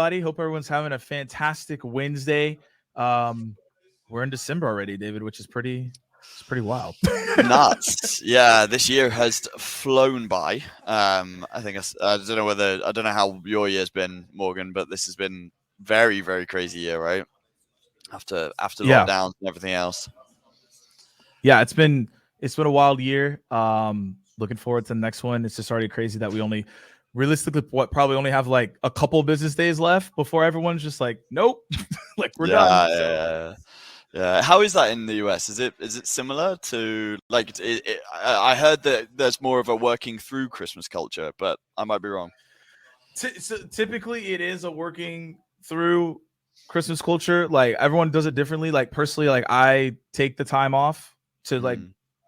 everybody. Hope everyone's having a fantastic Wednesday. We're in December already, David, which is pretty wild. Nuts. Yeah, this year has flown by. I don't know how your year's been, Morgan, but this has been very, very crazy year, right? After lockdowns and everything else. Yeah, it's been a wild year. Looking forward to the next one. It's just already crazy that we only realistically probably only have like a couple business days left before everyone's just like, nope, like we're done. Yeah. How is that in the US? Is it similar to like? I heard that there's more of a working through Christmas culture, but I might be wrong. So typically, it is a working through Christmas culture. Like everyone does it differently. Like personally, like I take the time off to like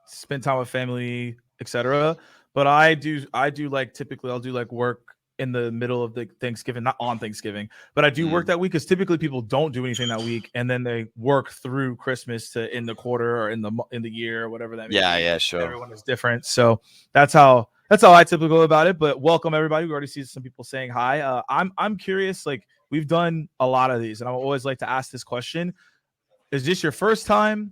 spend time with family, etc. But I do like typically I'll do like work in the middle of the Thanksgiving, not on Thanksgiving, but I do work that week because typically people don't do anything that week, and then they work through Christmas to in the quarter or in the year or whatever that may be. Yeah, sure. Everyone is different, so that's how I typically go about it. But welcome everybody. We already see some people saying hi. I'm curious. Like we've done a lot of these, and I always like to ask this question: is this your first time?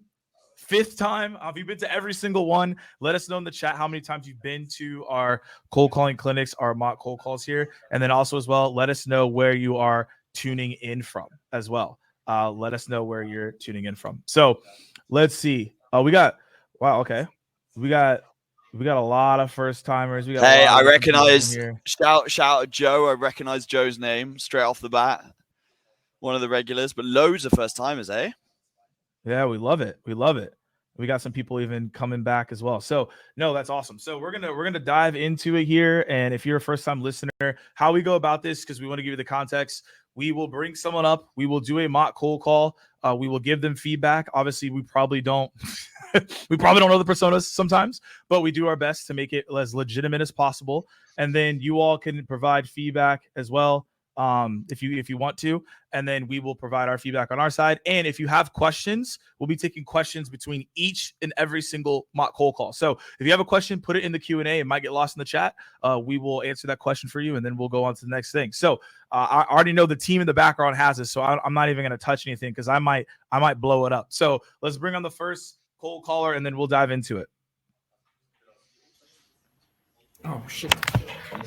Fifth time? Have you been to every single one? Let us know in the chat how many times you've been to our cold calling clinics, our mock cold calls here. And then also as well, let us know where you are tuning in from as well. Let us know where you're tuning in from. So let's see. We got a lot of first timers. Hey, I recognize shout out Joe. I recognize Joe's name straight off the bat. One of the regulars, but loads of first timers, eh? Yeah, we love it. We got some people even coming back as well. So no, that's awesome. So we're gonna dive into it here. And if you're a first time listener, how we go about this, because we want to give you the context. We will bring someone up. We will do a mock cold call. We will give them feedback. Obviously, we probably don't know the personas sometimes, but we do our best to make it as legitimate as possible. And then you all can provide feedback as well. If you want to, and then we will provide our feedback on our side. And if you have questions, we'll be taking questions between each and every single mock cold call. So if you have a question, put it in the Q&A. It might get lost in the chat. We will answer that question for you, and then we'll go on to the next thing. So I already know the team in the background has this, so I'm not even going to touch anything because I might blow it up. So let's bring on the first cold caller, and then we'll dive into it. Oh shit.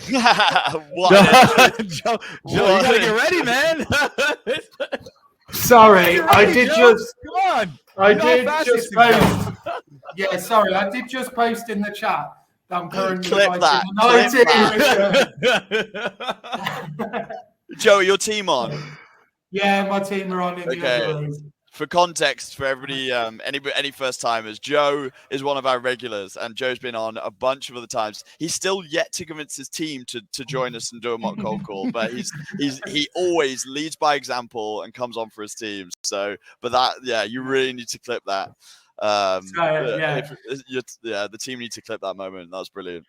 Joe, you gotta get ready, man. Sorry, I did just post. Yeah, sorry, I did just post in the chat that I'm currently Clip that. Joe, your team on? Yeah, my team are on in the other room. For context, for everybody, any first timers, Joe is one of our regulars, and Joe's been on a bunch of other times. He's still yet to convince his team to join us and do a mock cold call, but he always leads by example and comes on for his team. So, you really need to clip that. The team need to clip that moment. That was brilliant.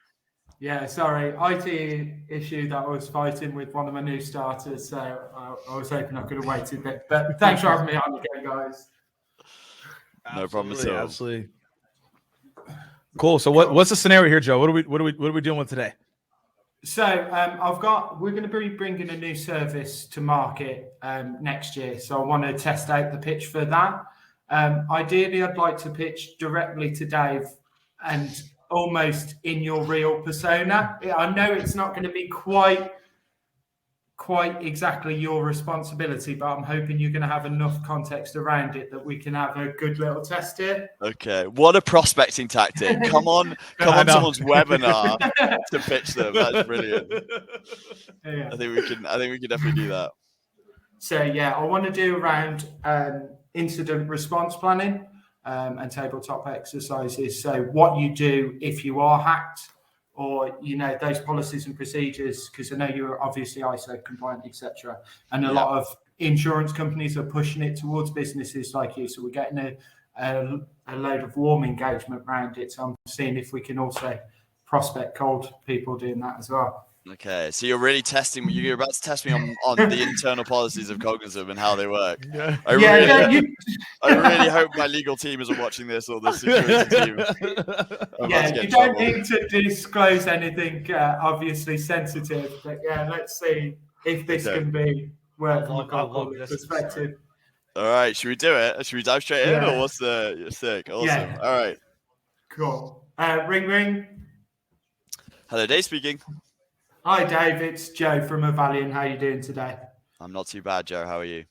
Yeah, sorry, IT issue that I was fighting with one of my new starters, so I was hoping I could have waited a bit. But thanks for having me on again, guys. No problem at all. Absolutely. Cool. So what's the scenario here, Joe? What are we dealing with today? So we're going to be bringing a new service to market next year. So I want to test out the pitch for that. Ideally, I'd like to pitch directly to Dave and almost in your real persona. I know it's not going to be quite exactly your responsibility, but I'm hoping you're going to have enough context around it that we can have a good little test here. Okay, what a prospecting tactic! Come on someone's webinar to pitch them. That's brilliant. Yeah. I think we can definitely do that. So yeah, I want to do around incident response planning. And tabletop exercises. So what you do if you are hacked, or those policies and procedures, because I know you're obviously ISO compliant, etc. And a lot of insurance companies are pushing it towards businesses like you. So we're getting a load of warm engagement around it. So I'm seeing if we can also prospect cold people doing that as well. Okay, so you're really testing me. You're about to test me on the internal policies of Cognism and how they work. Yeah. I really hope my legal team isn't watching this, or the security team. You don't need to disclose anything obviously sensitive, but let's see if this can be work from a I cold love calling this. perspective. All right, should we do it? Should we dive straight in, or what's the sick? Awesome. Yeah. All right. Cool. Ring ring. Hello, Dave speaking. Hi, Dave. It's Joe from Avalion. How you doing today? I'm not too bad, Joe. How are you?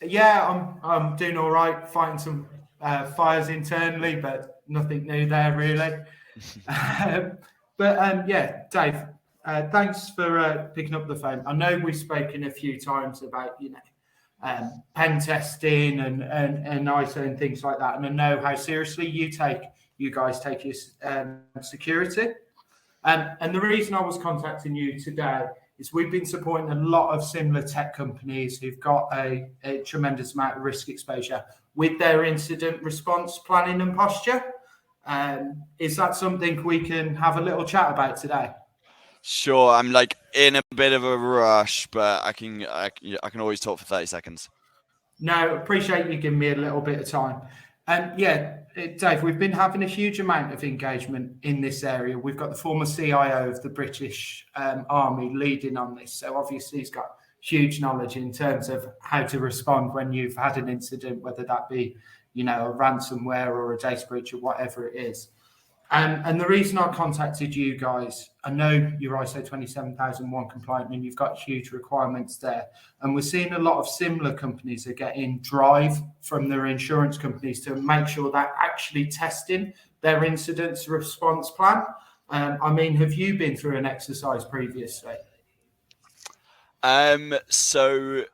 Yeah, I'm doing all right. Fighting some fires internally, but nothing new there really. Yeah, Dave. Thanks for picking up the phone. I know we've spoken a few times about pen testing and ISO and things like that, and I know how seriously you guys take your security. And the reason I was contacting you today is we've been supporting a lot of similar tech companies who've got a tremendous amount of risk exposure with their incident response planning and posture. Is that something we can have a little chat about today? Sure. I'm like in a bit of a rush, but I can always talk for 30 seconds. No, appreciate you giving me a little bit of time. Dave, we've been having a huge amount of engagement in this area. We've got the former CIO of the British Army leading on this. So obviously he's got huge knowledge in terms of how to respond when you've had an incident, whether that be, a ransomware or a data breach or whatever it is. And the reason I contacted you guys, I know you're ISO 27001 compliant and you've got huge requirements there. And we're seeing a lot of similar companies are getting drive from their insurance companies to make sure they're actually testing their incident response plan. Have you been through an exercise previously? So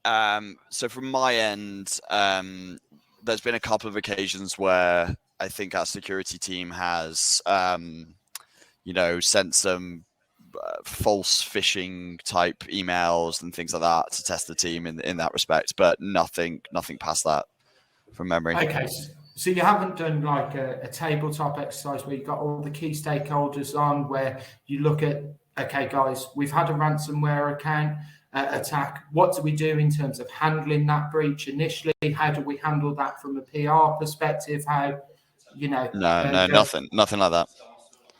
from my end, there's been a couple of occasions where I think our security team has, sent some false phishing type emails and things like that to test the team in that respect, but nothing past that from memory. Okay, so you haven't done like a tabletop exercise where you've got all the key stakeholders on, where you look at, okay, guys, we've had a ransomware account attack. What do we do in terms of handling that breach initially? How do we handle that from a PR perspective? How, Nothing like that.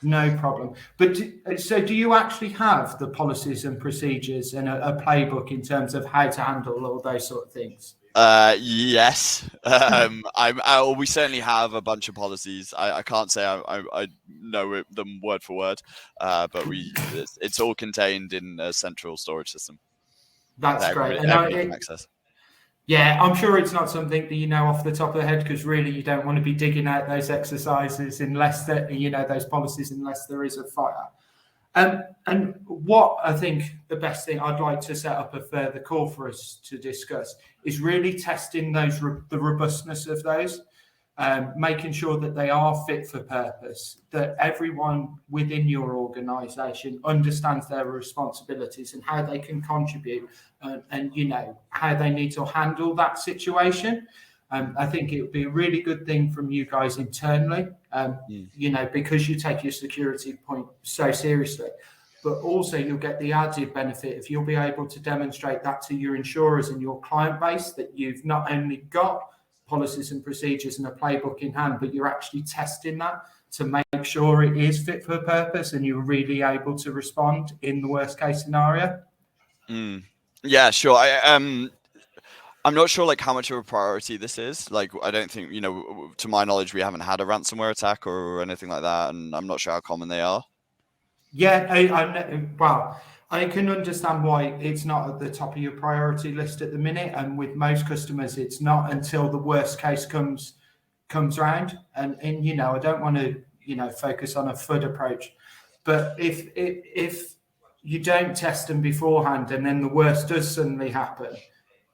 No problem. But do you actually have the policies and procedures and a playbook in terms of how to handle all those sort of things? Yes. We certainly have a bunch of policies. I can't say I know them word for word, but it's all contained in a central storage system. That's great. Everybody can access. Yeah, I'm sure it's not something that you know off the top of the head, because really you don't want to be digging out those exercises unless those policies, unless there is a fire. And what I think the best thing, I'd like to set up a further call for us to discuss is really testing the robustness of those, making sure that they are fit for purpose, that everyone within your organization understands their responsibilities and how they can contribute, and how they need to handle that situation. I think it would be a really good thing from you guys internally, because you take your security point so seriously. But also you'll get the added benefit if you'll be able to demonstrate that to your insurers and your client base, that you've not only got policies and procedures and a playbook in hand, but you're actually testing that to make sure it is fit for purpose and you're really able to respond in the worst case scenario. Yeah, sure. I'm not sure how much of a priority this is. I don't think, to my knowledge, we haven't had a ransomware attack or anything like that, and I'm not sure how common they are. Yeah, I can understand why it's not at the top of your priority list at the minute, and with most customers, it's not until the worst case comes around. And I don't want to focus on a FUD approach, but if you don't test them beforehand and then the worst does suddenly happen,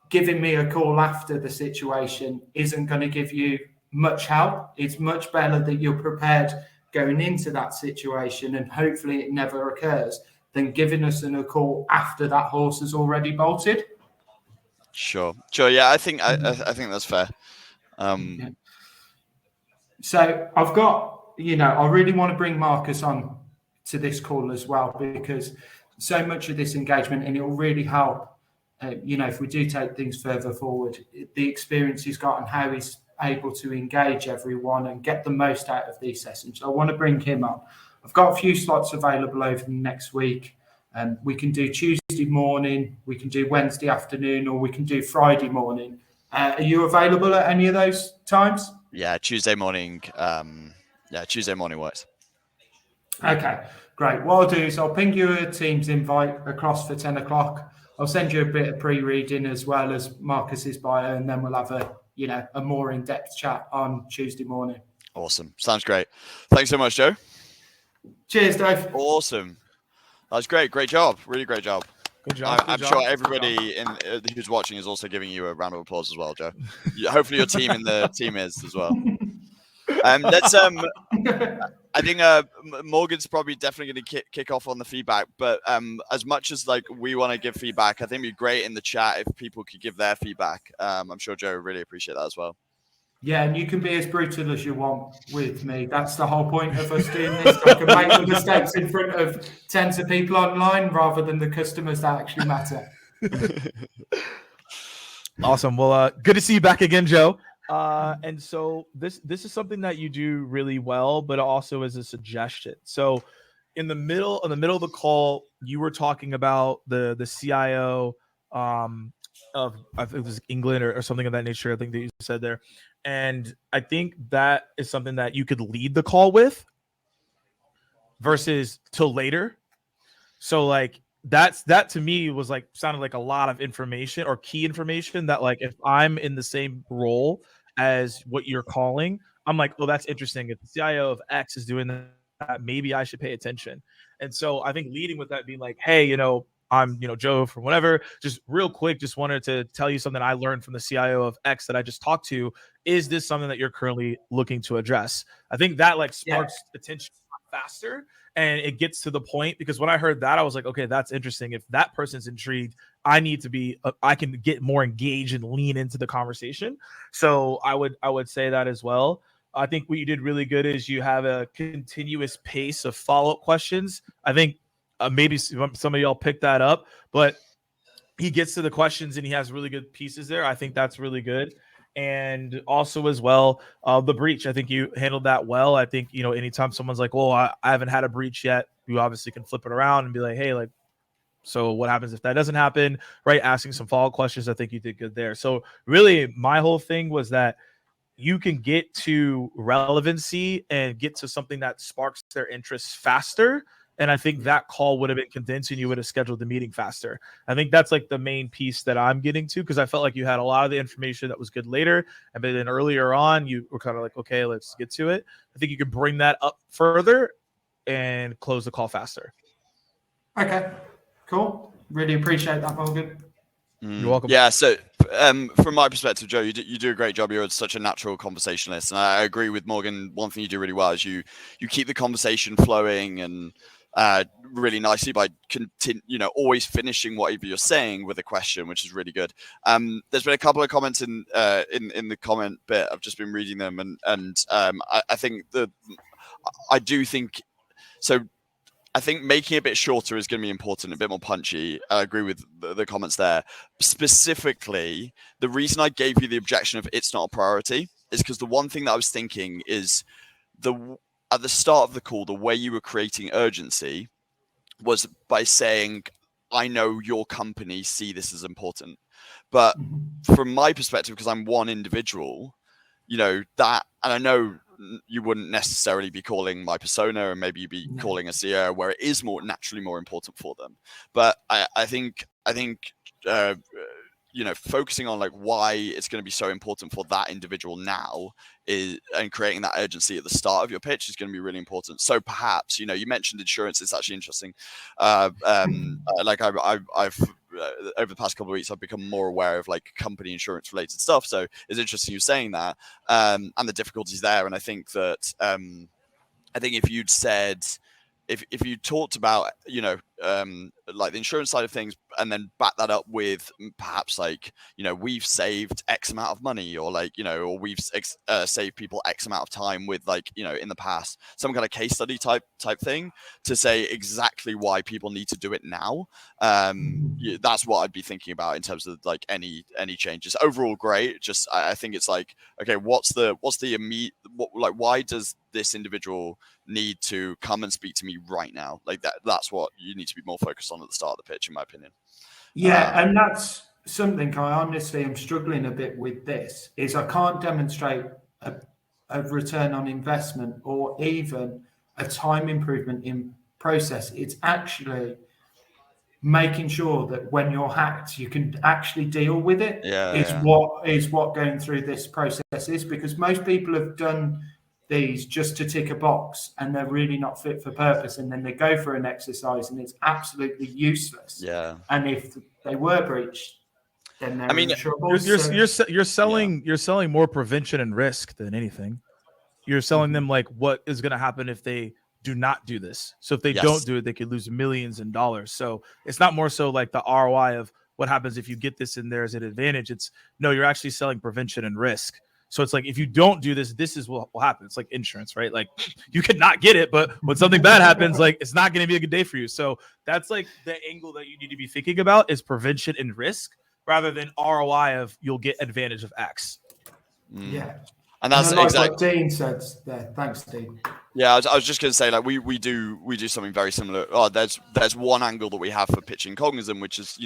giving me a call after the situation isn't going to give you much help. It's much better that you're prepared going into that situation and hopefully it never occurs, than giving us a call after that horse has already bolted. Sure. Yeah, I think that's fair. Yeah. So I've got, I really want to bring Marcus on to this call as well, because so much of this engagement, and it will really help, if we do take things further forward, the experience he's got and how he's able to engage everyone and get the most out of these sessions. So I want to bring him on. I've got a few slots available over the next week. We can do Tuesday morning, we can do Wednesday afternoon, or we can do Friday morning. Are you available at any of those times? Yeah, Tuesday morning. Tuesday morning works. Okay, great. What I'll do is I'll ping you a Teams invite across for 10 o'clock. I'll send you a bit of pre-reading as well as Marcus's bio, and then we'll have a more in-depth chat on Tuesday morning. Awesome. Sounds great. Thanks so much, Joe. Cheers, Dave. Awesome. That was great. Great job. Really great job. Good job. I'm sure everybody who's watching is also giving you a round of applause as well, Joe. Hopefully your team in the team is as well. I think Morgan's probably definitely going to kick off on the feedback, but as much as like we want to give feedback, I think it'd be great in the chat if people could give their feedback. I'm sure Joe would really appreciate that as well. Yeah, and you can be as brutal as you want with me. That's the whole point of us doing this. I can make the mistakes in front of tens of people online rather than the customers that actually matter. Awesome. Well, good to see you back again, Joe. And so this is something that you do really well, but also as a suggestion. So in the middle of the call, you were talking about the CIO of, I think it was England or something of that nature. I think that you said there. And I think that is something that you could lead the call with versus till later. So like that to me was like sounded like a lot of information or key information that like if I'm in the same role as what you're calling, I'm like, oh, that's interesting. If the CIO of X is doing that, maybe I should pay attention. And so I think leading with that being like, hey, I'm, Joe from whatever, just real quick, just wanted to tell you something I learned from the CIO of X that I just talked to. Is this something that you're currently looking to address? I think that like sparks attention faster and it gets to the point, because when I heard that, I was like, okay, that's interesting. If that person's intrigued, I need to be, I can get more engaged and lean into the conversation. So I would say that as well. I think what you did really good is you have a continuous pace of follow-up questions. I think maybe some of y'all picked that up, but he gets to the questions and he has really good pieces there. I think that's really good. And also as well, the breach, I think you handled that well. I think, anytime someone's like, well, I haven't had a breach yet, you obviously can flip it around and be like, hey, like, so what happens if that doesn't happen, right? Asking some follow-up questions. I think you did good there. So really my whole thing was that you can get to relevancy and get to something that sparks their interest faster. And I think that call would have been condensed and you would have scheduled the meeting faster. I think that's like the main piece that I'm getting to, because I felt like you had a lot of the information that was good later. And then earlier on, you were kind of like, okay, let's get to it. I think you could bring that up further and close the call faster. Okay, cool. Really appreciate that, Morgan. You're welcome. Yeah, so from my perspective, Joe, you do a great job. You're such a natural conversationalist, and I agree with Morgan. One thing you do really well is you keep the conversation flowing and really nicely by always finishing whatever you're saying with a question, which is really good. There's been a couple of comments in the comment bit. I've just been reading them, and I think I do think so. I think making it a bit shorter is going to be important, a bit more punchy. I agree with the comments there. Specifically, the reason I gave you the objection of it's not a priority is because the one thing that I was thinking is at the start of the call, the way you were creating urgency was by saying, I know your company see this as important. But from my perspective, because I'm one individual, that, and I know you wouldn't necessarily be calling my persona, and maybe you'd be calling a CEO where it is naturally more important for them. But I think focusing on like why it's going to be so important for that individual now and creating that urgency at the start of your pitch is going to be really important. So perhaps, you mentioned insurance. It's actually interesting. Like I've over the past couple of weeks, I've become more aware of like company insurance related stuff. So it's interesting you saying that, and the difficulties there. And I think that, if you'd said, if you talked about, like the insurance side of things, and then back that up with perhaps like, we've saved X amount of money, or like, or we've saved people X amount of time with like, in the past, some kind of case study type thing to say exactly why people need to do it now. That's what I'd be thinking about in terms of like any changes. Overall, great. Just I think it's like, okay, what's the immediate, why does this individual need to come and speak to me right now? Like that's what you need need to be more focused on at the start of the pitch, in my opinion. Yeah, and that's something I honestly am struggling a bit with. This is I can't demonstrate a return on investment or even a time improvement in process. It's actually making sure that when you're hacked, you can actually deal with it. What going through this process is, because most people have done these just to tick a box and they're really not fit for purpose, and then they go for an exercise and it's absolutely useless. And if they were breached, then they're in trouble. You're selling more prevention and risk than anything. You're selling them like what is going to happen if they do not do this. So if they don't do it, they could lose millions in dollars. So it's not more so like the ROI of what happens if you get this in there as an advantage. It's no, you're actually selling prevention and risk. So it's like, if you don't do this, this is what will happen. It's like insurance, right? Like you could not get it, but when something bad happens, like it's not going to be a good day for you. So that's like the angle that you need to be thinking about, is prevention and risk rather than ROI of you'll get advantage of X. Yeah. And that's like exactly what Dean said there. Thanks, Dean. Yeah, I was just going to say, like, we do something very similar. Oh, there's one angle that we have for pitching Cognism, which is,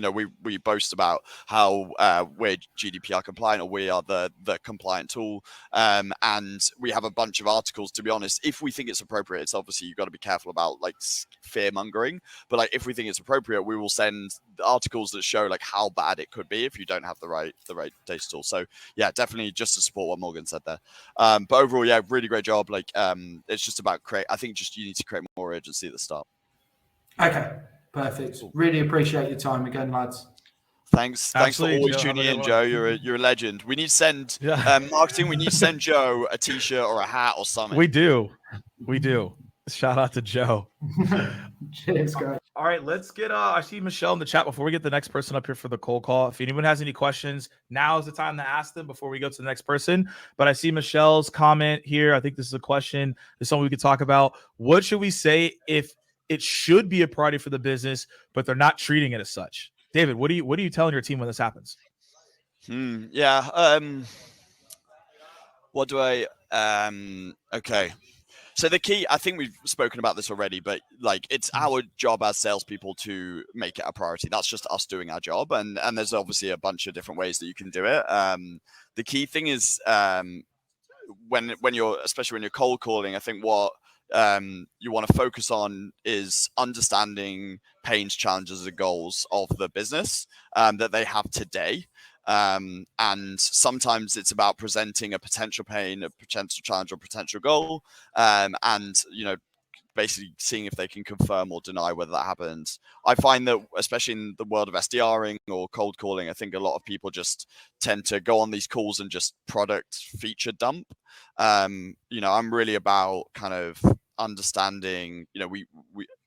we boast about how we're GDPR compliant, or we are the compliant tool, and we have a bunch of articles. To be honest, if we think it's appropriate, it's obviously you've got to be careful about like fear mongering, but like if we think it's appropriate, we will send articles that show like how bad it could be if you don't have the right data tool. So yeah, definitely just to support what Morgan said there. But overall, yeah, really great job. Like it's just about I think just you need to create more urgency at the start. Okay, perfect. Really appreciate your time again, lads. Thanks for always tuning in, Joe. You're a legend. We need to send marketing. We need to send Joe a t-shirt or a hat or something. We do. Shout out to Joe. Cheers, guys. All right, let's get I see Michelle in the chat before we get the next person up here for the cold call. If anyone has any questions, now is the time to ask them before we go to the next person. But I see Michelle's comment here. I think this is a question. It's something we could talk about. What should we say if it should be a priority for the business, but they're not treating it as such? David, what are you telling your team when this happens? What do I okay. So the key, I think we've spoken about this already, but like it's our job as salespeople to make it a priority. That's just us doing our job, and there's obviously a bunch of different ways that you can do it. The key thing is when you're cold calling, I think what you want to focus on is understanding pains, challenges, and goals of the business that they have today. And sometimes it's about presenting a potential pain, a potential challenge, or potential goal, and basically seeing if they can confirm or deny whether that happens. I find that, especially in the world of SDRing or cold calling, I think a lot of people just tend to go on these calls and just product feature dump. I'm really about kind of understanding,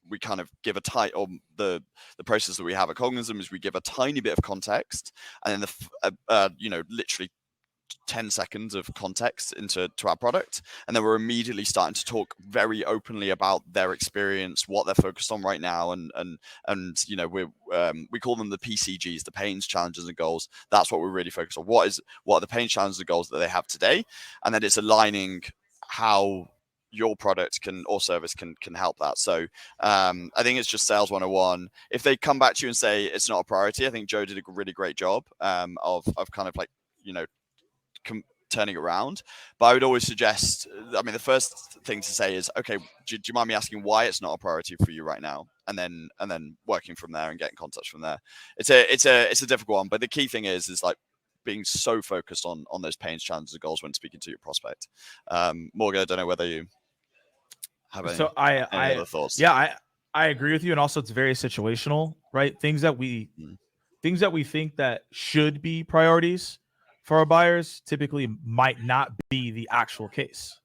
we kind of give the process that we have at Cognism is we give a tiny bit of context, and then literally 10 seconds of context to our product, and then we're immediately starting to talk very openly about their experience, what they're focused on right now, and we call them the PCGs, the pains, challenges, and goals. That's what we're really focused on. What are the pains, challenges, and goals that they have today, and then it's aligning how your product or service can help that. So I think it's just sales 101. If they come back to you and say it's not a priority, I think Joe did a really great job of kind of like turning around. But I would always suggest, the first thing to say is, okay, do you mind me asking why it's not a priority for you right now, and then working from there and getting contact from there. It's a difficult one, but the key thing is like being so focused on those pains, challenges, and goals when speaking to your prospect. Morgan, I don't know whether you have any other thoughts. Yeah, I agree with you, and also it's very situational, right? Things that we think that should be priorities for our buyers typically might not be the actual case,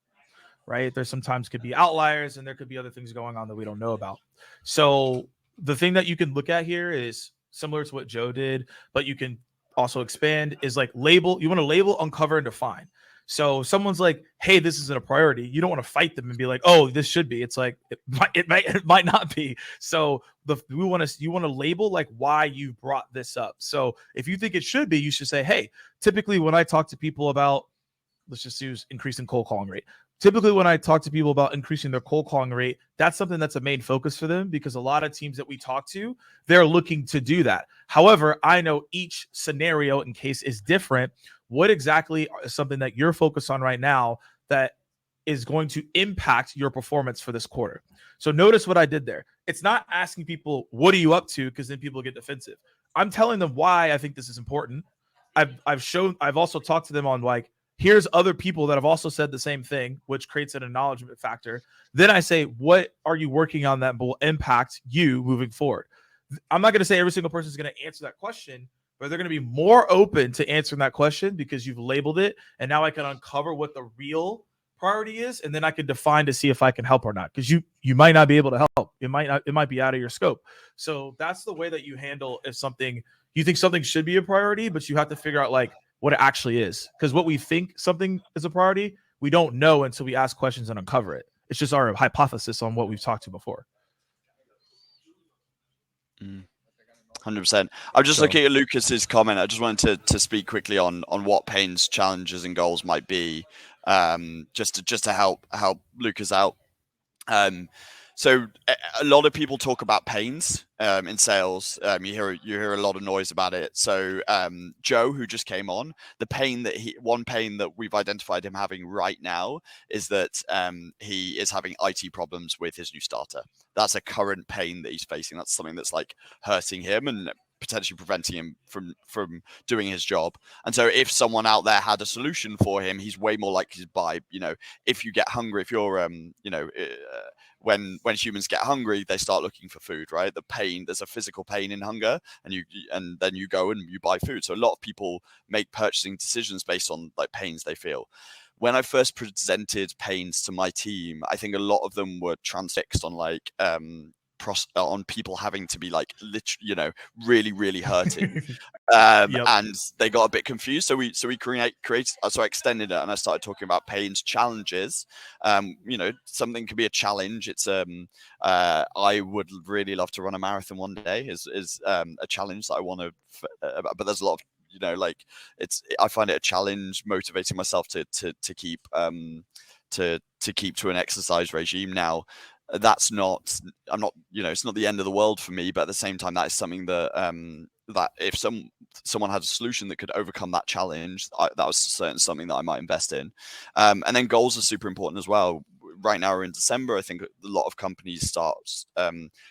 right? There sometimes could be outliers, and there could be other things going on that we don't know about. So the thing that you can look at here is similar to what Joe did, but you can also expand, is like label. You want to label, uncover, and define. So someone's like, hey, this isn't a priority. You don't want to fight them and be like, oh, this should be. It's like, it might not be. So you want to label like why you brought this up. So if you think it should be, you should say, hey, typically when I talk to people about, let's just use increasing cold calling rate, typically when I talk to people about increasing their cold calling rate, that's something that's a main focus for them, because a lot of teams that we talk to, they're looking to do that. However, I know each scenario and case is different. What exactly is something that you're focused on right now that is going to impact your performance for this quarter? So notice what I did there. It's not asking people, what are you up to? Because then people get defensive. I'm telling them why I think this is important. I've also talked to them on like, here's other people that have also said the same thing, which creates an acknowledgement factor. Then I say, what are you working on that will impact you moving forward? I'm not going to say every single person is going to answer that question, but they're going to be more open to answering that question because you've labeled it. And now I can uncover what the real priority is, and then I can define to see if I can help or not, because you might not be able to help. It might be out of your scope. So that's the way that you handle if something you think something should be a priority, but you have to figure out like what it actually is. Because what we think something is a priority, we don't know until we ask questions and uncover it. It's just our hypothesis on what we've talked to before. 100%. I'm just looking at Lucas's comment. I just wanted to speak quickly on what Payne's challenges and goals might be, just to help Lucas out. So a lot of people talk about pains in sales. You hear a lot of noise about it. So Joe, who just came on, one pain that we've identified him having right now is that he is having IT problems with his new starter. That's a current pain that he's facing. That's something that's like hurting him and potentially preventing him from doing his job. And so if someone out there had a solution for him, he's way more likely to buy. If you get hungry, if you're when humans get hungry, they start looking for food, right? There's a physical pain in hunger, and then you go and you buy food. So a lot of people make purchasing decisions based on like pains they feel. When I first presented pains to my team, I think a lot of them were transfixed on like on people having to be like really, really hurting. And they got a bit confused. So we I extended it, and I started talking about pains challenges. Something can be a challenge. It's I would really love to run a marathon one day is a challenge that I want to, but there's a lot of, I find it a challenge motivating myself to keep to keep to an exercise regime. Now, it's not the end of the world for me, but at the same time, that is something that that if someone had a solution that could overcome that challenge, that was certainly something that I might invest in. And then goals are super important as well. Right now we're in December. I think a lot of companies start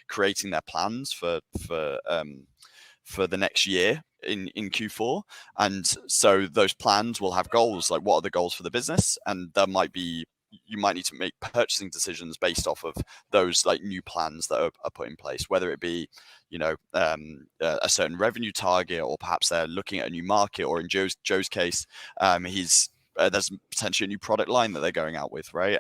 creating their plans for the next year in Q4, and so those plans will have goals, like what are the goals for the business, and you might need to make purchasing decisions based off of those like new plans that are put in place, whether it be a certain revenue target, or perhaps they're looking at a new market, or in Joe's case, there's potentially a new product line that they're going out with, right?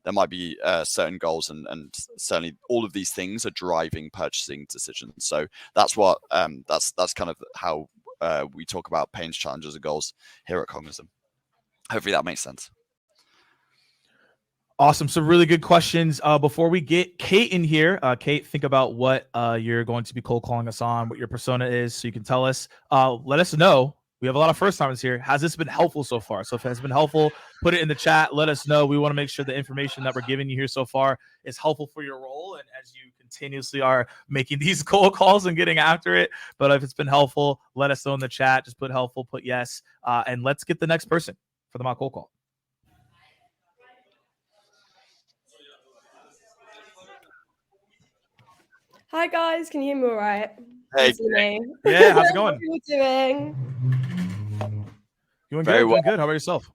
There might be certain goals, and certainly all of these things are driving purchasing decisions. So that's what that's kind of how we talk about pains, challenges, and goals here at Cognism. Hopefully that makes sense. Awesome. Some really good questions. Before we get Kate in here, Kate, think about what you're going to be cold calling us on, what your persona is, so you can tell us. Let us know. We have a lot of first timers here. Has this been helpful so far? So if it has been helpful, put it in the chat. Let us know. We want to make sure the information that we're giving you here so far is helpful for your role, and as you continuously are making these cold calls and getting after it. But if it's been helpful, let us know in the chat. Just put helpful, put yes, and let's get the next person for the mock cold call. Hi guys, can you hear me all right? Hey. Yeah, how's it going? How are you doing? Doing Very good, well. doing good. How about yourself?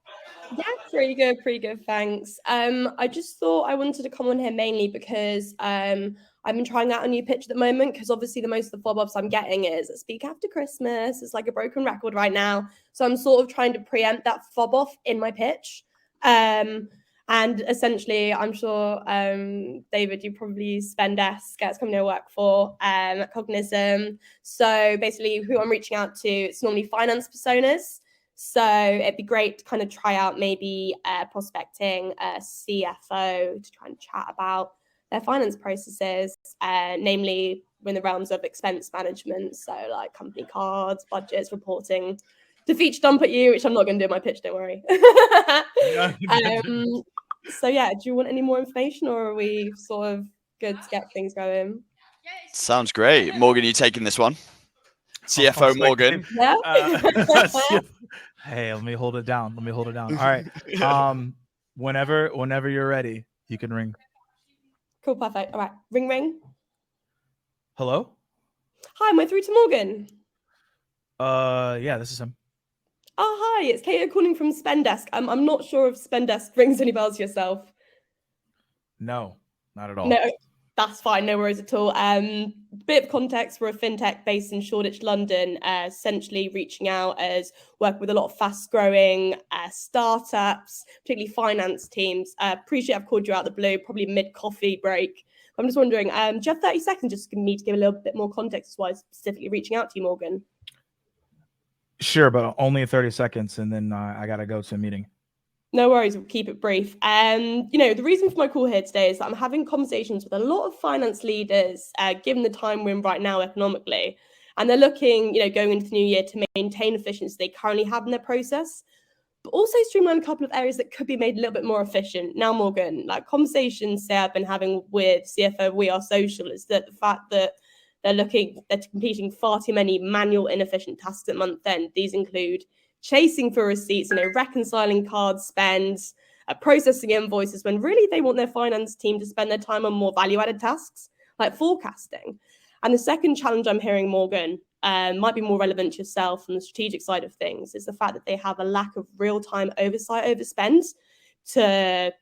Yeah, pretty good, thanks. I just thought I wanted to come on here mainly because I've been trying out a new pitch at the moment, because obviously the most of the fob-ups I'm getting is speak after Christmas. It's like a broken record right now. So I'm sort of trying to preempt that fob-off in my pitch. And essentially, I'm sure, David, you probably use Spendesk, it's company I work for, at Cognism. So basically who I'm reaching out to, it's normally finance personas. So it'd be great to kind of try out maybe prospecting a CFO to try and chat about their finance processes, namely in the realms of expense management. So like company cards, budgets, reporting, to feature dump at you, which I'm not going to do in my pitch, don't worry. So yeah, do you want any more information, or are we sort of good to get things going? Sounds great. Morgan, you taking this one? CFO Morgan. Yeah. Hey, let me hold it down. All right. Whenever you're ready, you can ring. Cool, perfect. All right, ring ring. Hello? Hi, am I through to Morgan? Yeah, this is him. Oh, hi, it's Kato calling from Spendesk. I'm not sure if Spendesk rings any bells to yourself. No, not at all. No, that's fine. No worries at all. Bit of context: we're a fintech based in Shoreditch, London. Essentially, reaching out as working with a lot of fast-growing startups, particularly finance teams. Appreciate I've called you out of the blue, probably mid-coffee break. I'm just wondering, do you have 30 seconds just for me to give a little bit more context as why I'm specifically reaching out to you, Morgan? Sure, but only 30 seconds, and then I gotta go to a meeting. No worries, we'll keep it brief. The reason for my call here today is that I'm having conversations with a lot of finance leaders, given the time we're in right now economically, and they're looking, going into the new year to maintain efficiency they currently have in their process, but also streamline a couple of areas that could be made a little bit more efficient. Now, Morgan, like conversations say I've been having with CFO We Are Social is that the fact that they're completing far too many manual, inefficient tasks at month end. These include chasing for receipts, reconciling card spends, processing invoices, when really they want their finance team to spend their time on more value-added tasks like forecasting. And the second challenge I'm hearing, Morgan, might be more relevant to yourself from the strategic side of things, is the fact that they have a lack of real-time oversight over spends. A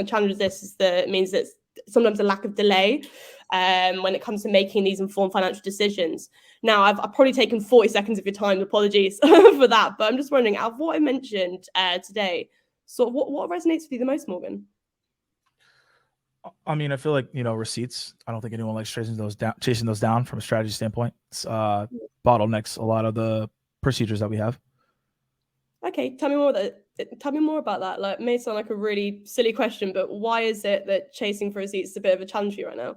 challenge of this is that it means that sometimes a lack of delay when it comes to making these informed financial decisions. Now, I've probably taken 40 seconds of your time. Apologies for that. But I'm just wondering, out of what I mentioned today, so what resonates with you the most, Morgan? I mean, I feel like, receipts. I don't think anyone likes chasing those down from a strategy standpoint. It's bottlenecks a lot of the procedures that we have. Okay, tell me more about that. Like, it may sound like a really silly question, but why is it that chasing for receipts is a bit of a challenge for you right now?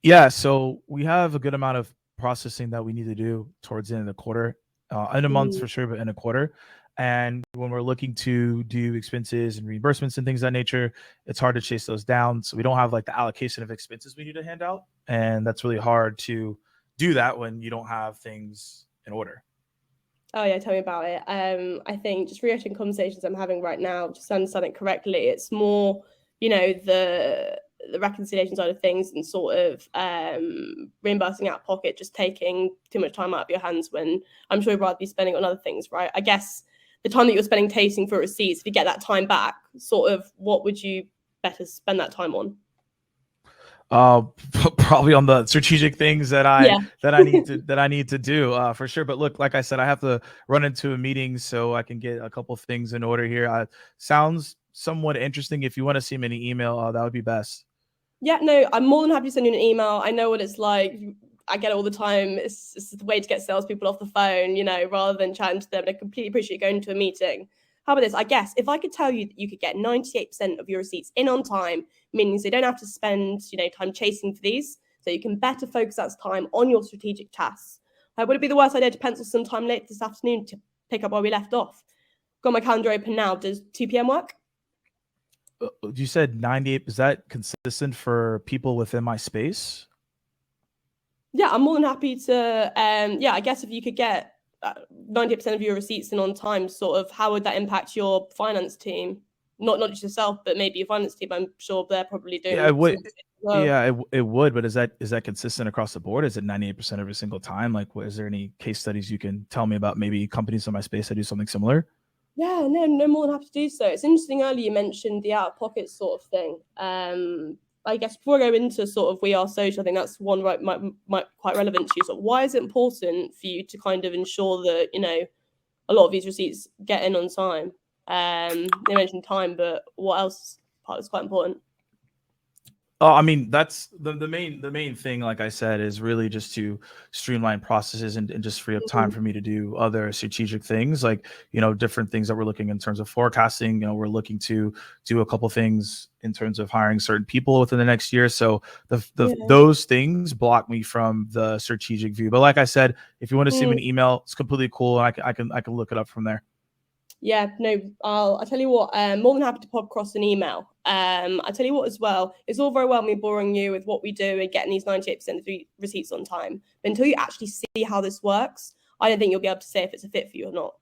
Yeah, so we have a good amount of processing that we need to do towards the end of the quarter, in a month for sure, but in a quarter. And when we're looking to do expenses and reimbursements and things of that nature, it's hard to chase those down. So we don't have like the allocation of expenses we need to hand out. And that's really hard to do that when you don't have things in order. Oh yeah, tell me about it. I think just reiterating conversations I'm having right now, just to understand it correctly, it's more, the reconciliation side of things and sort of reimbursing out of pocket, just taking too much time out of your hands when I'm sure you'd rather be spending on other things, right? I guess the time that you're spending tasting for receipts, if you get that time back, sort of what would you better spend that time on? Probably on the strategic things that I need to do for sure. But look, like I said, I have to run into a meeting so I can get a couple things in order here. Sounds somewhat interesting. If you want to see me in an email, that would be best. Yeah, no, I'm more than happy to send you an email. I know what it's like. I get it all the time. It's the way to get salespeople off the phone, rather than chatting to them. I completely appreciate going to a meeting. How about this? I guess if I could tell you that you could get 98% of your receipts in on time, meaning so you don't have to spend, time chasing for these, so you can better focus that time on your strategic tasks. Would it be the worst idea to pencil some time later this afternoon to pick up where we left off? Got my calendar open now. Does 2 p.m. work? You said 98. Is that consistent for people within my space? Yeah, I'm more than happy to. I guess if you could get 90% of your receipts in on time, sort of, how would that impact your finance team? Not just yourself, but maybe your finance team. I'm sure they're probably doing. Yeah, it would. Yeah, it would. But is that consistent across the board? Is it 98% every single time? Like, is there any case studies you can tell me about? Maybe companies in my space that do something similar? Yeah, no more than happy to do so. It's interesting. Earlier you mentioned the out of pocket sort of thing. I guess before I go into sort of We Are Social, I think that's one might quite relevant to you. So why is it important for you to kind of ensure that a lot of these receipts get in on time? They mentioned time, but what else part is quite important? I mean, that's the main thing, like I said, is really just to streamline processes and just free up time for me to do other strategic things, like, different things that we're looking in terms of forecasting. We're looking to do a couple things in terms of hiring certain people within the next year. So those things block me from the strategic view. But like I said, if you want to send me an email, it's completely cool. And I can look it up from there. Yeah, no, I'll tell you what, more than happy to pop across an email. I tell you what as well, it's all very well me boring you with what we do and getting these 98% of the receipts on time. But until you actually see how this works, I don't think you'll be able to say if it's a fit for you or not.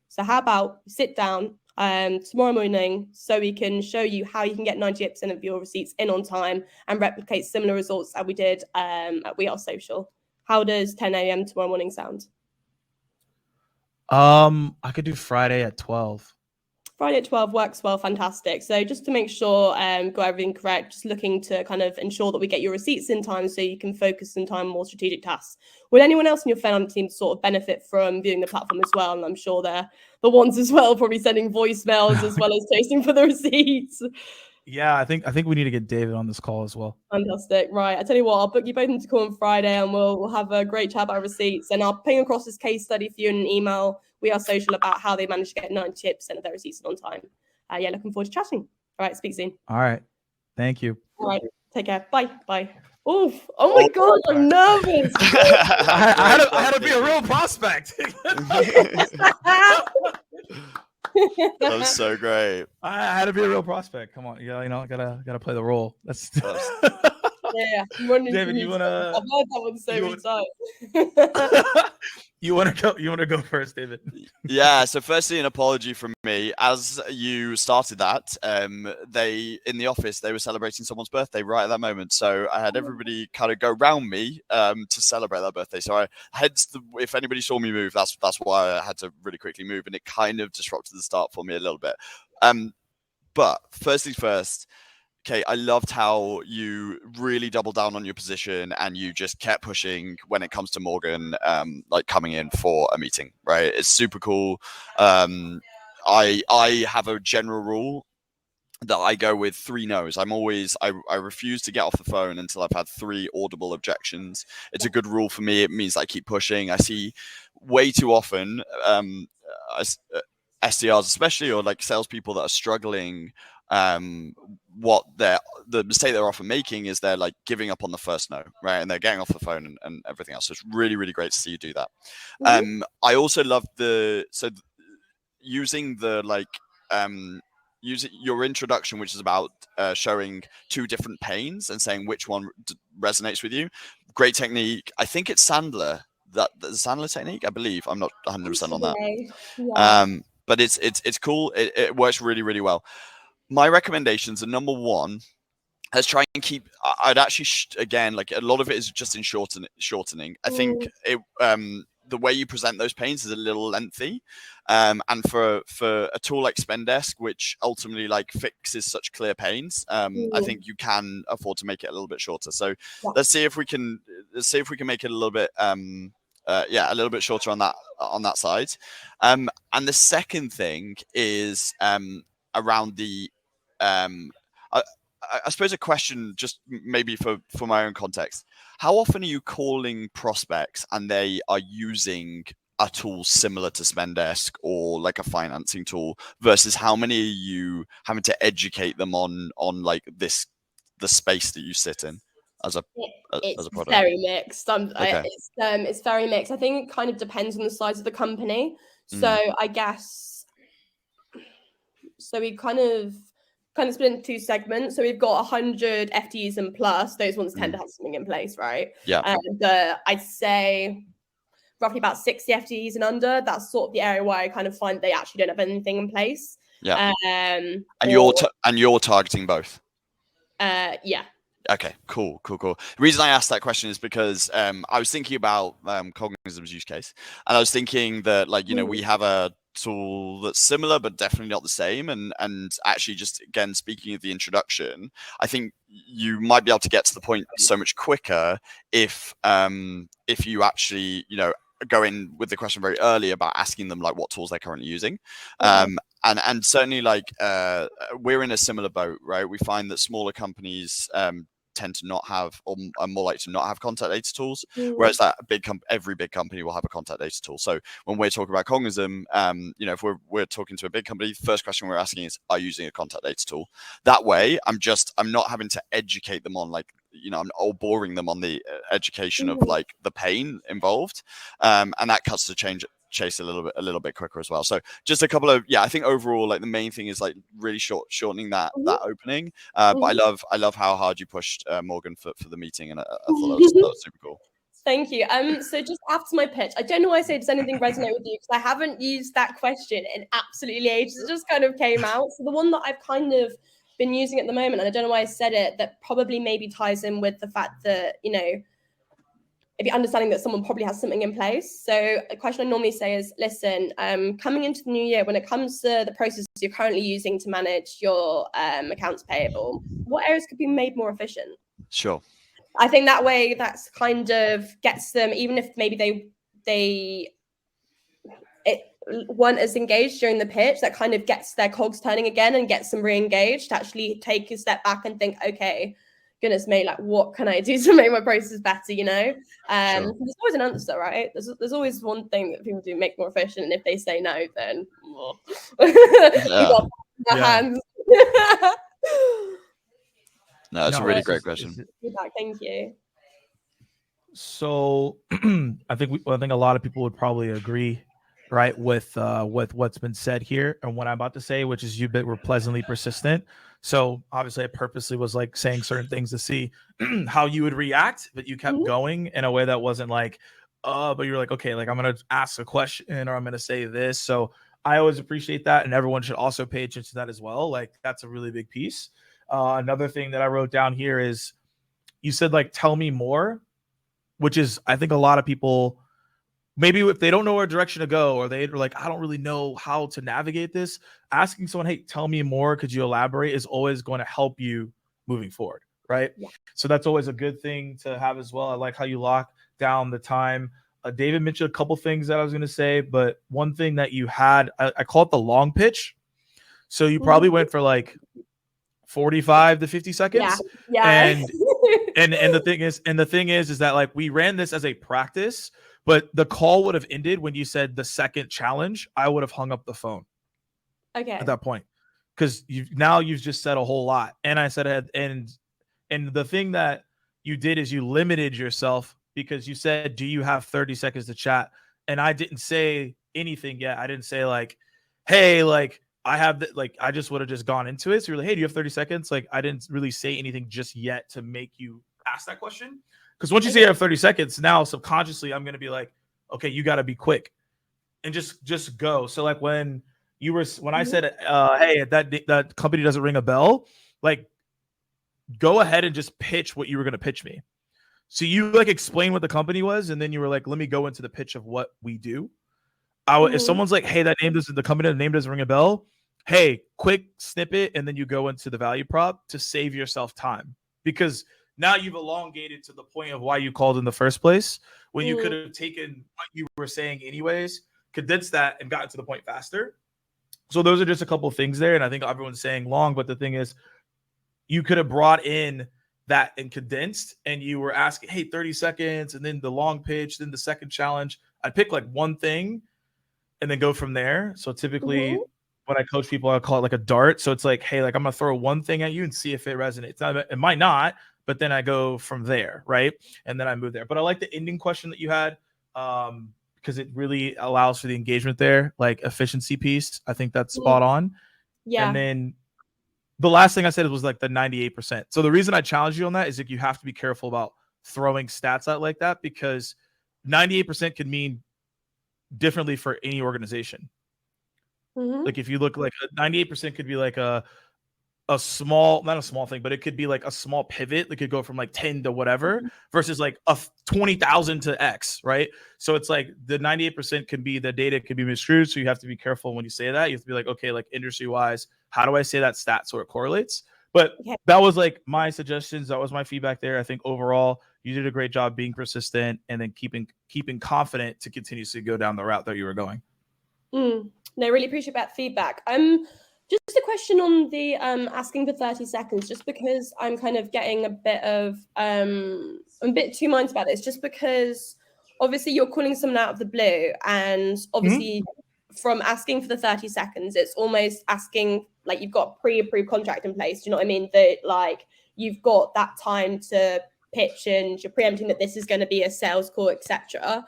So how about we sit down tomorrow morning so we can show you how you can get 98% of your receipts in on time and replicate similar results that we did at We Are Social. How does 10 a.m. tomorrow morning sound? I could do Friday at 12. Friday at 12 works well, fantastic. So just to make sure got everything correct, just looking to kind of ensure that we get your receipts in time so you can focus in time on more strategic tasks. Would anyone else in your firm team sort of benefit from viewing the platform as well? And I'm sure they're the ones as well, probably sending voicemails as well as chasing for the receipts. Yeah, I think we need to get David on this call as well. Fantastic. Right. I tell you what, I'll book you both into call on Friday and we'll have a great chat about receipts. And I'll ping across this case study for you in an email. We Are Social about how they managed to get 98% of their receipts on time. Yeah, looking forward to chatting. All right, speak soon. All right. Thank you. All right, take care. Bye. Bye. Oof. Oh my God, I'm nervous. I had to be a real prospect. That was so great. I had to be a real prospect. Come on, I gotta play the role. That's Yeah. David, you wanna? I've heard that one so many times. You wanna go? You wanna go first, David? Yeah. So, firstly, an apology from me. As you started that, they in the office they were celebrating someone's birthday right at that moment. So I had everybody kind of go round me to celebrate that birthday. So if anybody saw me move, that's why I had to really quickly move, and it kind of disrupted the start for me a little bit. But first things first. Okay, I loved how you really doubled down on your position and you just kept pushing when it comes to Morgan, like coming in for a meeting, right? It's super cool. I have a general rule that I go with 3 no's. I refuse to get off the phone until I've had 3 audible objections. It's a good rule for me. It means I keep pushing. I see way too often SDRs especially, or like salespeople that are struggling. The mistake they're often making is they're like giving up on the first no, right? And they're getting off the phone and everything else. So it's really, really great to see you do that. Mm-hmm. I also love using your introduction, which is about showing 2 different pains and saying which one resonates with you. Great technique. I think it's Sandler, the Sandler technique, I believe. I'm not 100% on that. Yeah. But it's cool. It works really, really well. My recommendations are, number 1, let's try and keep. I'd actually again, like, a lot of it is just in shortening. I think the way you present those pains is a little lengthy, and for a tool like Spendesk, which ultimately like fixes such clear pains, I think you can afford to make it a little bit shorter. So let's see if we can make it a little bit a little bit shorter on that side. And the second thing is around the I suppose a question, just maybe for my own context. How often are you calling prospects and they are using a tool similar to Spendesk or like a financing tool, versus how many are you having to educate them on like the space that you sit in as a product? Very mixed. It's very mixed. I think it kind of depends on the size of the company. So I guess we kind of split into 2 segments. So we've got 100 FTEs and plus. Those ones tend to have something in place, right? Yeah. And I'd say roughly about 60 FTEs and under. That's sort of the area where I kind of find they actually don't have anything in place. Yeah. And you're targeting both. Yeah. Okay, cool. The reason I asked that question is because I was thinking about Cognism's use case, and I was thinking that, like, we have a tool that's similar but definitely not the same, and actually, just again, speaking of the introduction, I think you might be able to get to the point so much quicker if you actually go in with the question very early about asking them like what tools they're currently using. And certainly, like, we're in a similar boat, right? We find that smaller companies tend to not have, or are more likely to not have, contact data tools, whereas that every big company will have a contact data tool. So when we're talking about Cognism, if we're talking to a big company, the first question we're asking is, are you using a contact data tool? That way, I'm not having to educate them on, like, I'm all boring them on the education of like the pain involved, and that cuts the change chase a little bit quicker as well. So just a couple of, I think overall, like the main thing is like really shortening that opening. But I love how hard you pushed Morgan for the meeting, and I thought that was super cool. Thank you. So just after my pitch, I don't know why I say, does anything resonate with you? Because I haven't used that question in absolutely ages. It just kind of came out. So the one that I've kind of been using at the moment, and I don't know why I said it, that probably maybe ties in with the fact that, you know, if you're understanding that someone probably has something in place. So a question I normally say is, listen, coming into the new year, when it comes to the processes you're currently using to manage your accounts payable, what areas could be made more efficient? Sure. I think that way that's kind of gets them, even if maybe they weren't as engaged during the pitch, that kind of gets their cogs turning again and gets them re-engaged to actually take a step back and think, okay, goodness me, like what can I do to make my process better, you know? Sure. There's always an answer, right? There's always one thing that people do make more efficient, and if they say no, then hands. No, it's a really great question. Thank you. So I think a lot of people would probably agree, right, with what's been said here and what I'm about to say, which is you were pleasantly persistent. So obviously I purposely was like saying certain things to see how you would react, but you kept going in a way that wasn't like, but you're like, okay, like I'm going to ask a question or I'm going to say this. So I always appreciate that. And everyone should also pay attention to that as well. Like that's a really big piece. Another thing that I wrote down here is you said like, tell me more, which is, I think a lot of people, maybe if they don't know where direction to go, or they're like, I don't really know how to navigate this, asking someone, hey, tell me more, could you elaborate, is always going to help you moving forward, right? Yeah. So that's always a good thing to have as well. I like how you lock down the time. David mentioned a couple things that I was going to say, but one thing that you had, I call it the long pitch. So you probably went for like 45 to 50 seconds. Yeah. And the thing is that like we ran this as a practice, but the call would have ended when you said the second challenge. I would have hung up the phone. Okay. At that point, because you've just said a whole lot, and I said and the thing that you did is you limited yourself because you said, "Do you have 30 seconds to chat?" And I didn't say anything yet. I didn't say like, "Hey, like." I have like I just would have just gone into it. So you're like, hey, do you have 30 seconds? Like I didn't really say anything just yet to make you ask that question. Because once you say you have 30 seconds, now subconsciously I'm gonna be like, okay, you gotta be quick and just go. So like when I said, hey, that company doesn't ring a bell, like go ahead and just pitch what you were gonna pitch me. So you like explain what the company was, and then you were like, let me go into the pitch of what we do. If someone's like, hey, the company name doesn't ring a bell, hey, quick snippet, and then you go into the value prop to save yourself time, because now you've elongated to the point of why you called in the first place, when you could have taken what you were saying anyways, condensed that, and gotten to the point faster. So those are just a couple of things there, and I think everyone's saying long, but the thing is, you could have brought in that and condensed, and you were asking, hey, 30 seconds, and then the long pitch, then the second challenge. I'd pick like one thing and then go from there. So typically when I coach people, I call it like a dart. So it's like, hey, like I'm going to throw one thing at you and see if it resonates. Now, it might not, but then I go from there, right? And then I move there. But I like the ending question that you had, because it really allows for the engagement there, like efficiency piece. I think that's spot on. Yeah. And then the last thing I said was like the 98%. So the reason I challenge you on that is like you have to be careful about throwing stats out like that, because 98% could mean differently for any organization. Like if you look like 98% could be like a small, not a small thing, but it could be like a small pivot that could go from like 10 to whatever versus like a 20,000 to X, right? So it's like the 98% can be, the data can be misconstrued. So you have to be careful when you say that. You have to be like, okay, like industry wise, how do I say that stat so it correlates? But that was like my suggestions. That was my feedback there. I think overall you did a great job being persistent and then keeping confident to continuously go down the route that you were going. No, really appreciate that feedback. Just a question on the asking for 30 seconds, just because I'm kind of getting a bit of I'm a bit two minds about this, just because obviously you're calling someone out of the blue, and obviously from asking for the 30 seconds, it's almost asking like you've got pre-approved contract in place. Do you know what I mean? That like you've got that time to pitch and you're preempting that this is going to be a sales call, etc.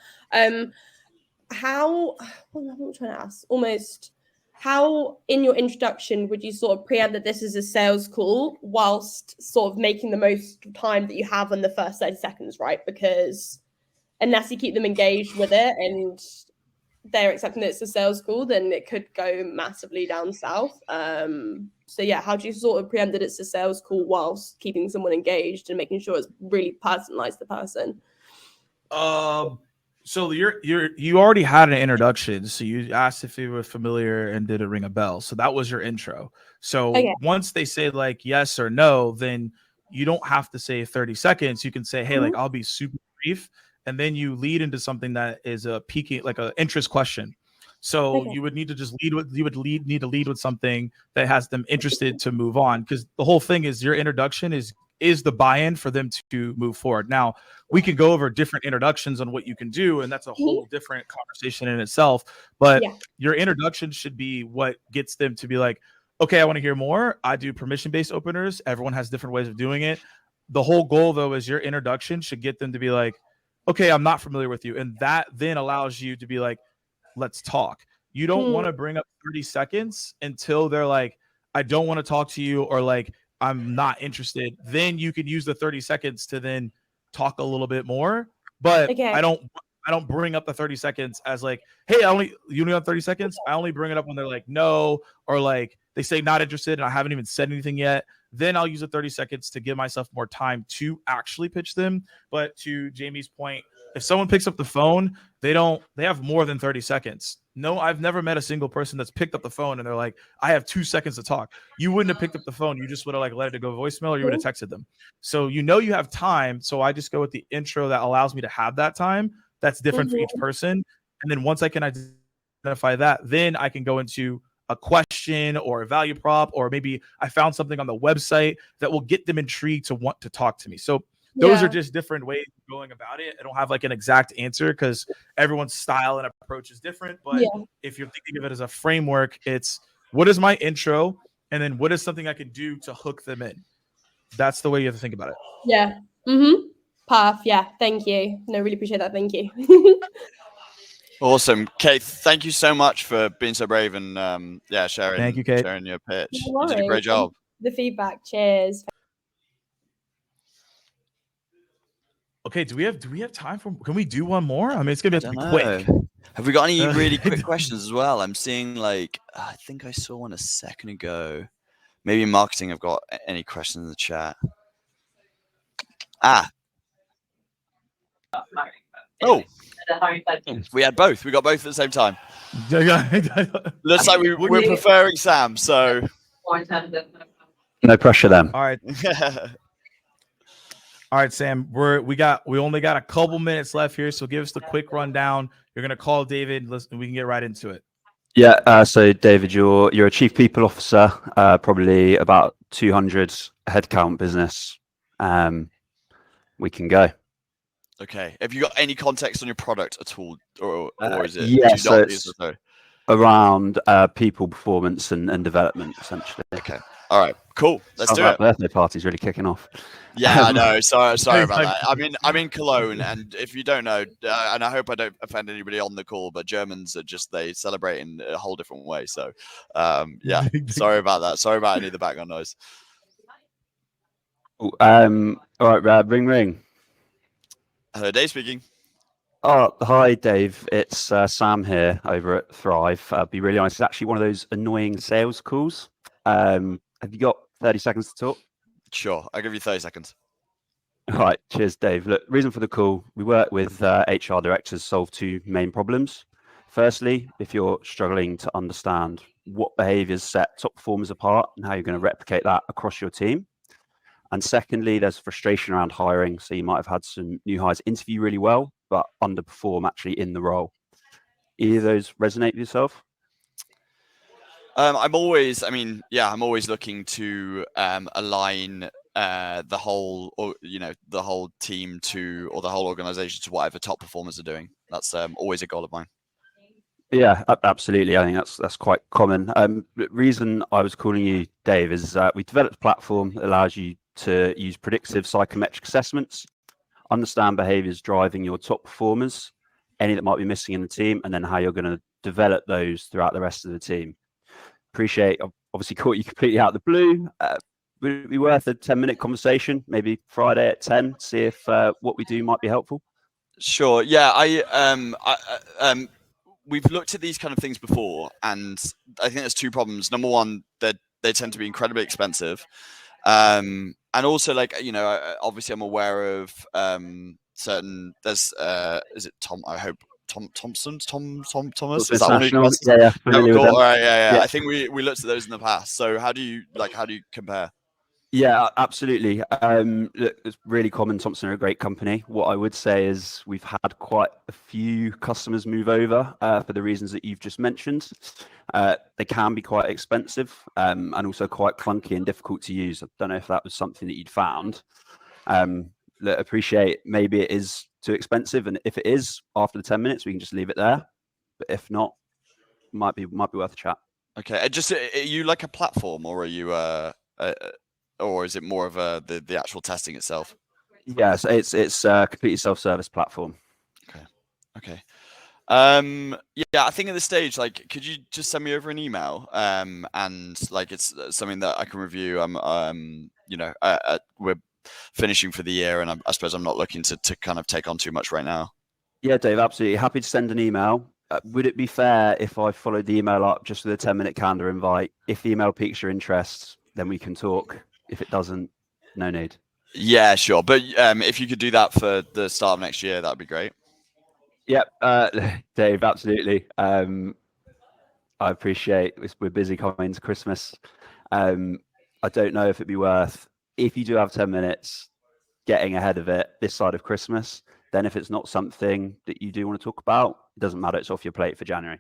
how, what am I trying to ask? Almost, how in your introduction would you sort of preempt that this is a sales call whilst sort of making the most time that you have in the first 30 seconds, right? Because unless you keep them engaged with it and they're accepting that it's a sales call, then it could go massively down south. So yeah, how do you sort of preempt that it's a sales call whilst keeping someone engaged and making sure it's really personalized to the person? So you already had an introduction. So you asked if you were familiar and did it ring a bell. So that was your intro. So Okay. once they say like yes or no, then you don't have to say 30 seconds. You can say, hey, like I'll be super brief. And then you lead into something that is a peaking, like a interest question. So you would need to just need to lead with something that has them interested to move on. Because the whole thing is your introduction is the buy-in for them to move forward. Now, we can go over different introductions on what you can do, and that's a whole different conversation in itself. But your introduction should be what gets them to be like, okay, I want to hear more. I do permission-based openers. Everyone has different ways of doing it. The whole goal, though, is your introduction should get them to be like, okay, I'm not familiar with you. And that then allows you to be like, let's talk. You don't want to bring up 30 seconds until they're like, I don't want to talk to you, or like, I'm not interested. Then you can use the 30 seconds to then talk a little bit more. But I don't bring up the 30 seconds as like, hey, you only have 30 seconds. I only bring it up when they're like, no, or like they say not interested and I haven't even said anything yet. Then I'll use the 30 seconds to give myself more time to actually pitch them. But to Jamie's point, if someone picks up the phone, they have more than 30 seconds. No, I've never met a single person that's picked up the phone and they're like, I have 2 seconds to talk. You wouldn't have picked up the phone. You just would have like let it go voicemail, or you would have texted them. So you have time. So I just go with the intro that allows me to have that time. That's different for each person. And then once I can identify that, then I can go into a question or a value prop, or maybe I found something on the website that will get them intrigued to want to talk to me. So those are just different ways of going about it. I don't have like an exact answer because everyone's style and approach is different. But if you're thinking of it as a framework, it's what is my intro? And then what is something I can do to hook them in? That's the way you have to think about it. Yeah. Path. Yeah. Thank you. No, really appreciate that. Thank you. Awesome. Kate, thank you so much for being so brave and sharing. Thank you, Kate. Sharing your pitch. No You did a great job. The feedback. Cheers. Okay, do we have time for? Can we do one more? I mean, it's gonna have to be quick. Have we got any really quick questions as well? I'm seeing like I think I saw one a second ago. Maybe in marketing, I've got any questions in the chat. Oh, we had both. We got both at the same time. Looks like we're preferring Sam. So no pressure, then. All right. All right, Sam, we only got a couple minutes left here, so give us the quick rundown. You're gonna call David, listen, we can get right into it. Yeah, so David, you're a chief people officer, probably about 200 headcount business. We can go. Okay. Have you got any context on your product at all, or is it? Yeah, so it's around people performance and development, essentially. Okay. All right. Cool. Let's do it. Birthday party's really kicking off. Yeah, I know. Sorry about that. I'm in Cologne, and if you don't know, and I hope I don't offend anybody on the call, but Germans are they celebrate in a whole different way. So, yeah, sorry about that. Sorry about any of the background noise. All right, ring. Hello, Dave speaking. Oh, hi, Dave. It's Sam here over at Thrive. I'll be really honest. It's actually one of those annoying sales calls. Have you got 30 seconds to talk? Sure, I'll give you 30 seconds. All right, cheers, Dave. Look, reason for the call, we work with HR directors to solve 2 main problems. Firstly, if you're struggling to understand what behaviors set top performers apart and how you're going to replicate that across your team. And secondly, there's frustration around hiring. So you might have had some new hires interview really well, but underperform actually in the role. Either of those resonate with yourself? I'm always looking to align the whole, the whole team to, or the whole organization to whatever top performers are doing. That's always a goal of mine. Yeah, absolutely. I think that's quite common. The reason I was calling you, Dave, is we developed a platform that allows you to use predictive psychometric assessments, understand behaviors driving your top performers, any that might be missing in the team, and then how you're going to develop those throughout the rest of the team. Appreciate, obviously caught you completely out of the blue. Would it be worth a 10-minute conversation, maybe Friday at 10, see if what we do might be helpful? Sure. Yeah. We've looked at these kind of things before, and I think there's two problems. Number one, that they tend to be incredibly expensive. And also, like, obviously I'm aware of certain, there's is it Tom, I hope Thomas, is that one? Yeah, familiar with them. All right, yeah. Yeah. I think we looked at those in the past. So how do you compare? Yeah, absolutely. Look, it's really common. Thompson are a great company. What I would say is we've had quite a few customers move over for the reasons that you've just mentioned. They can be quite expensive and also quite clunky and difficult to use. I don't know if that was something that you'd found. Look, appreciate maybe it is too expensive, and if it is, after the 10 minutes, we can just leave it there. But if not, might be worth a chat. Okay, just are you like a platform, or are you or is it more of the actual testing itself? Yeah, so it's a completely self-service platform. Okay. Yeah, I think at this stage, like, could you just send me over an email? And like, it's something that I can review. We're finishing for the year, and I suppose I'm not looking to kind of take on too much right now. Yeah, Dave, absolutely. Happy to send an email. Would it be fair if I followed the email up just with a 10-minute calendar invite? If the email piques your interest, then we can talk. If it doesn't, no need. Yeah, sure. But if you could do that for the start of next year, that'd be great. Yep, Dave, absolutely. I appreciate we're busy coming into Christmas. I don't know if it'd be worth, if you do have 10 minutes, getting ahead of it this side of Christmas. Then if it's not something that you do want to talk about, it doesn't matter. It's off your plate for January.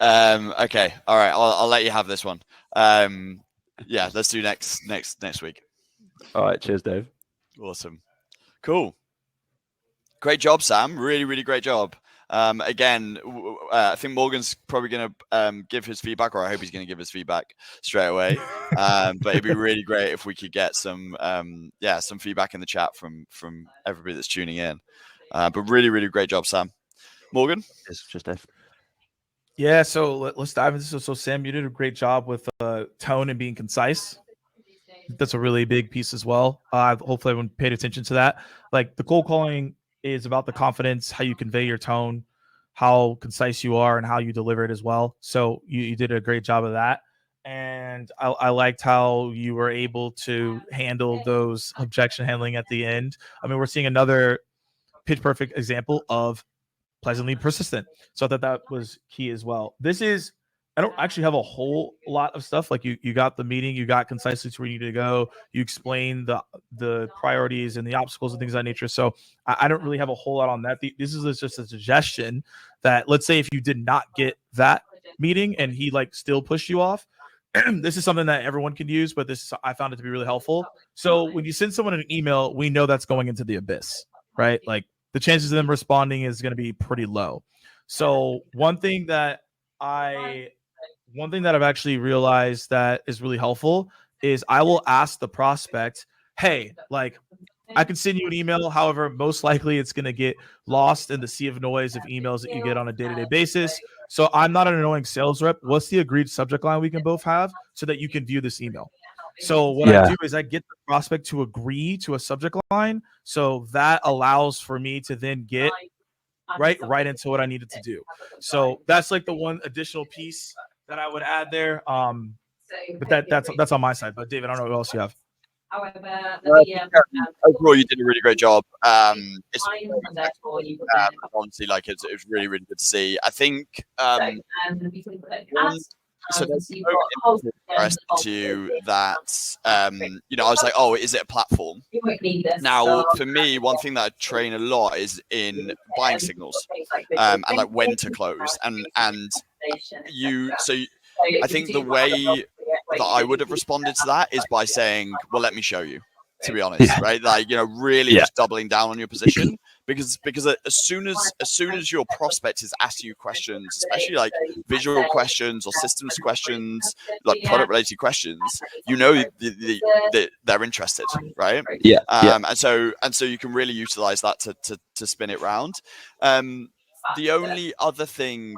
Okay. All right. I'll let you have this one. Yeah, let's do next week. All right. Cheers, Dave. Awesome. Cool. Great job, Sam. Really, really great job. Again, I think Morgan's probably going to give his feedback, or I hope he's going to give his feedback straight away. But it'd be really great if we could get some feedback in the chat from everybody that's tuning in. But really, really great job, Sam. Morgan? It's just Dave. Yeah, so let's dive into this. So Sam, you did a great job with tone and being concise. That's a really big piece as well. Hopefully everyone paid attention to that. Like, the cold calling is about the confidence, how you convey your tone, how concise you are, and how you deliver it as well. So you did a great job of that. And I liked how you were able to handle those objection handling at the end. I mean, we're seeing another pitch perfect example of pleasantly persistent. So I thought that was key as well. I don't actually have a whole lot of stuff. Like, you got the meeting, you got concisely to where you need to go. You explain the priorities and the obstacles and things of that nature. So I don't really have a whole lot on that. This is just a suggestion that, let's say if you did not get that meeting and he still pushed you off, this is something that everyone can use, but I found it to be really helpful. So when you send someone an email, we know that's going into the abyss, right? Like, the chances of them responding is going to be pretty low. So one thing that I've actually realized that is really helpful is I will ask the prospect, hey, I can send you an email. However, most likely it's going to get lost in the sea of noise of emails that you get on a day-to-day basis. So I'm not an annoying sales rep. What's the agreed subject line we can both have so that you can view this email? So what I do is I get the prospect to agree to a subject line. So that allows for me to then get right into what I needed to do. So that's the one additional piece that I would add there. But that's on my side. But David, I don't know what else you have. Overall, you did a really great job. It's honestly, it's really, really good to see. I think so there's to you that I was like, oh, is it a platform? Now, for me, one thing that I train a lot is in buying signals and when to close. And I think the way that I would have responded to that is by saying, well, let me show you, to be honest, right? Really just doubling down on your position. because as soon as your prospect is asking you questions, especially like visual questions or systems questions, like product related questions, you know that they're interested, right? Yeah. And so you can really utilize that to spin it round. The only other thing,